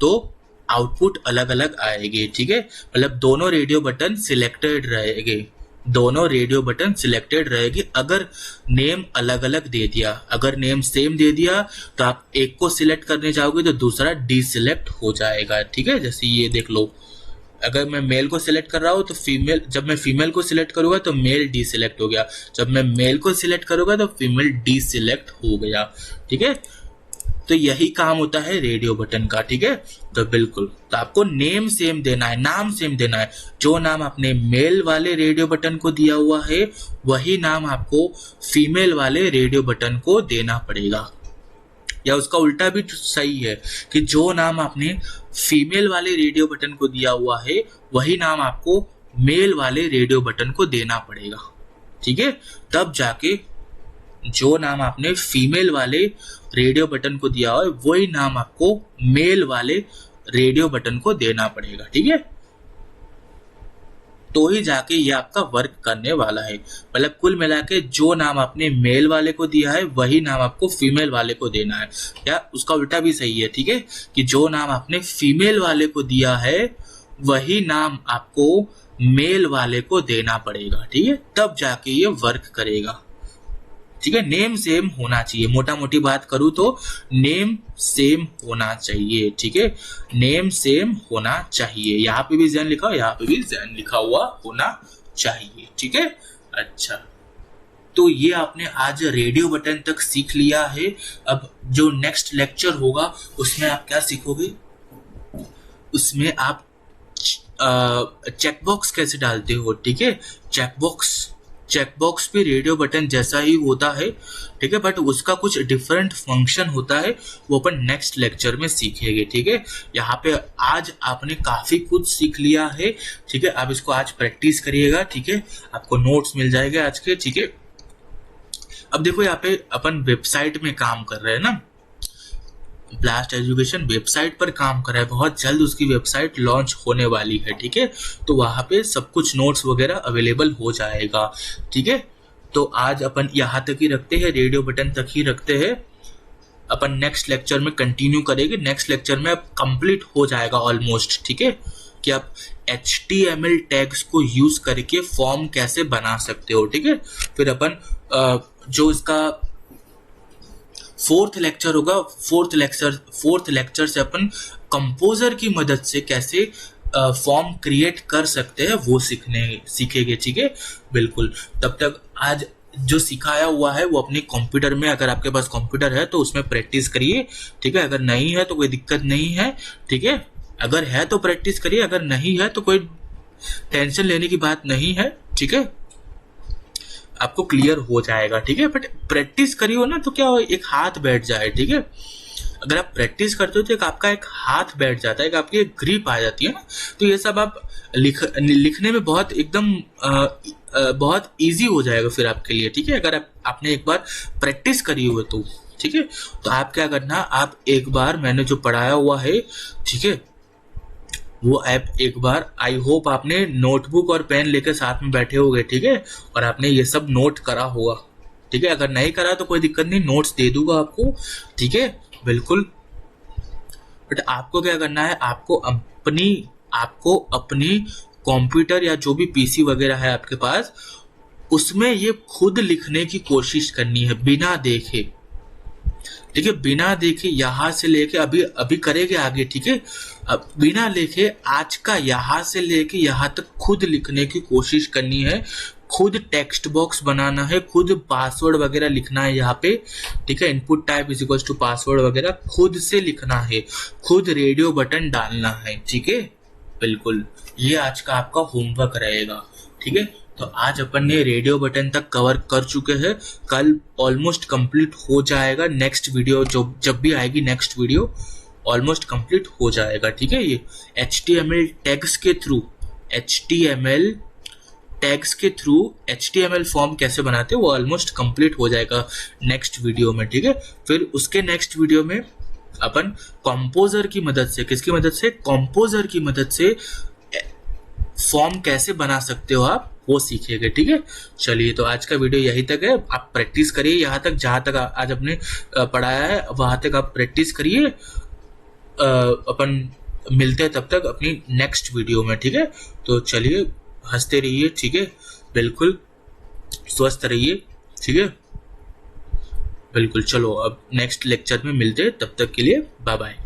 तो आउटपुट अलग अलग आएंगे। ठीक है, मतलब दोनों रेडियो बटन सिलेक्टेड रहेंगे, दोनों रेडियो बटन सिलेक्टेड रहेगी। अगर नेम अलग अलग दे दिया, अगर नेम सेम दे दिया तो आप एक को सिलेक्ट करने जाओगे तो दूसरा डिसिलेक्ट हो जाएगा। ठीक है, जैसे ये देख लो, अगर मैं मेल को सिलेक्ट कर रहा हूं तो फीमेल, जब मैं फीमेल को सिलेक्ट करूंगा तो मेल डी सिलेक्ट हो गया, जब मैं मेल को सिलेक्ट करूंगा तो फीमेल डी सिलेक्ट हो गया। ठीक है, तो यही काम होता है रेडियो बटन का। ठीक है, तो बिल्कुल, तो आपको नेम सेम देना है, नाम सेम देना है। जो नाम आपने मेल वाले रेडियो बटन को दिया हुआ है वही नाम आपको फीमेल वाले रेडियो बटन को देना पड़ेगा। या उसका उल्टा भी सही है कि जो नाम आपने फीमेल वाले रेडियो बटन को दिया हुआ है वही नाम आपको मेल वाले रेडियो बटन को देना पड़ेगा। ठीक है, तब जाके जो नाम आपने फीमेल वाले रेडियो बटन को दिया है वही नाम आपको मेल वाले रेडियो बटन को देना पड़ेगा। ठीक है, तो ही जाके ये आपका वर्क करने वाला है। मतलब कुल मिला के जो नाम आपने मेल वाले को दिया है वही नाम आपको फीमेल वाले को देना है, या उसका उल्टा भी सही है, ठीक है, कि जो नाम आपने फीमेल वाले को दिया है वही नाम आपको मेल वाले को देना पड़ेगा, ठीक है, तब जाके ये वर्क करेगा, ठीक है। नेम सेम होना चाहिए, मोटा मोटी बात करूं तो नेम सेम होना चाहिए, ठीक है, नेम सेम होना चाहिए। यहाँ पे भी जैन लिखा हुआ, यहाँ पे भी जैन लिखा हुआ होना चाहिए, ठीक है। अच्छा, तो ये आपने आज रेडियो बटन तक सीख लिया है। अब जो नेक्स्ट लेक्चर होगा उसमें आप क्या सीखोगे, उसमें आप चेकबॉक्स कैसे डालते हो, ठीक है। चेकबॉक्स भी रेडियो बटन जैसा ही होता है, ठीक है, बट उसका कुछ डिफरेंट फंक्शन होता है, वो अपन नेक्स्ट लेक्चर में सीखेंगे, ठीक है। यहाँ पे आज आपने काफी कुछ सीख लिया है, ठीक है। आप इसको आज प्रैक्टिस करिएगा, ठीक है, आपको नोट्स मिल जाएंगे आज के, ठीक है। अब देखो यहाँ पे अपन वेबसाइट में काम कर रहे हैं ना, ब्लास्ट एजुकेशन वेबसाइट पर काम कर रहा है, बहुत जल्द उसकी वेबसाइट लॉन्च होने वाली है, ठीक है। तो वहां पे सब कुछ नोट्स वगैरह अवेलेबल हो जाएगा, ठीक है। तो आज अपन यहाँ तक ही रखते हैं, रेडियो बटन तक ही रखते हैं, अपन नेक्स्ट लेक्चर में कंटिन्यू करेंगे। नेक्स्ट लेक्चर में अब कंप्लीट हो जाएगा ऑलमोस्ट, ठीक है, कि आप HTML टैग्स को यूज करके फॉर्म कैसे बना सकते हो, ठीक है। फिर अपन जो इसका फोर्थ लेक्चर होगा, फोर्थ लेक्चर से अपन कंपोजर की मदद से कैसे फॉर्म क्रिएट कर सकते हैं वो सीखेंगे, ठीक है, बिल्कुल। तब तक आज जो सिखाया हुआ है वो अपने कंप्यूटर में, अगर आपके पास कंप्यूटर है तो उसमें प्रैक्टिस करिए, ठीक है। अगर नहीं है तो कोई दिक्कत नहीं है, ठीक है। अगर है तो प्रैक्टिस करिए, अगर नहीं है तो कोई टेंशन लेने की बात नहीं है, ठीक है, आपको क्लियर हो जाएगा, ठीक है। बट प्रैक्टिस करी हो ना तो क्या हो, एक हाथ बैठ जाए, ठीक है। अगर आप प्रैक्टिस करते हो तो एक आपका एक हाथ बैठ जाता है, एक आपकी एक ग्रिप आ जाती है ना, तो ये सब आप लिखने में बहुत एकदम बहुत इजी हो जाएगा फिर आपके लिए, ठीक है। अगर आपने एक बार प्रैक्टिस करी हो तो, ठीक है। तो आप क्या करना, आप एक बार मैंने जो पढ़ाया हुआ है, ठीक है, वो ऐप एक बार, आई होप आपने नोटबुक और पेन लेकर साथ में बैठे होगे, ठीक है, और आपने ये सब नोट करा होगा, ठीक है। अगर नहीं करा तो कोई दिक्कत नहीं, नोट्स दे दूंगा आपको, ठीक है, बिल्कुल। बट आपको क्या करना है, आपको अपनी कंप्यूटर या जो भी पीसी वगैरह है आपके पास, उसमें ये खुद लिखने की कोशिश करनी है बिना देखे, ठीक है, बिना देखे यहाँ से लेके अभी करेंगे आगे, ठीक है। अब बिना लिखे आज का यहाँ से लेके यहाँ तक खुद लिखने की कोशिश करनी है, खुद टेक्स्ट बॉक्स बनाना है, खुद पासवर्ड वगैरह लिखना है यहाँ पे, ठीक है। Input type is equals to password वगैरह खुद से लिखना है, खुद रेडियो बटन डालना है, ठीक है, बिल्कुल। ये आज का आपका होमवर्क रहेगा, ठीक है। तो आज अपन ने रेडियो बटन तक कवर कर चुके हैं, कल ऑलमोस्ट कंप्लीट हो जाएगा। नेक्स्ट वीडियो जब भी आएगी, नेक्स्ट वीडियो ऑलमोस्ट कंप्लीट हो जाएगा, ठीक है। ये HTML टैग्स के थ्रू HTML फॉर्म कैसे बनाते हैं वो ऑलमोस्ट कंप्लीट हो जाएगा नेक्स्ट वीडियो में, ठीक है। फिर उसके नेक्स्ट वीडियो में अपन कंपोजर की मदद से, किसकी मदद से, कंपोजर की मदद से फॉर्म कैसे बना सकते हो आप, वो सीखेंगे, ठीक है। चलिए, तो आज का वीडियो यही तक है। आप प्रैक्टिस करिए यहाँ तक, जहाँ तक आज अपने पढ़ाया है वहां तक आप प्रैक्टिस करिए। अपन मिलते हैं तब तक अपनी नेक्स्ट वीडियो में, ठीक है। तो चलिए, हंसते रहिए, ठीक है, बिल्कुल, स्वस्थ रहिए, ठीक है, बिल्कुल। चलो अब नेक्स्ट लेक्चर में मिलते हैं, तब तक के लिए बाय बाय।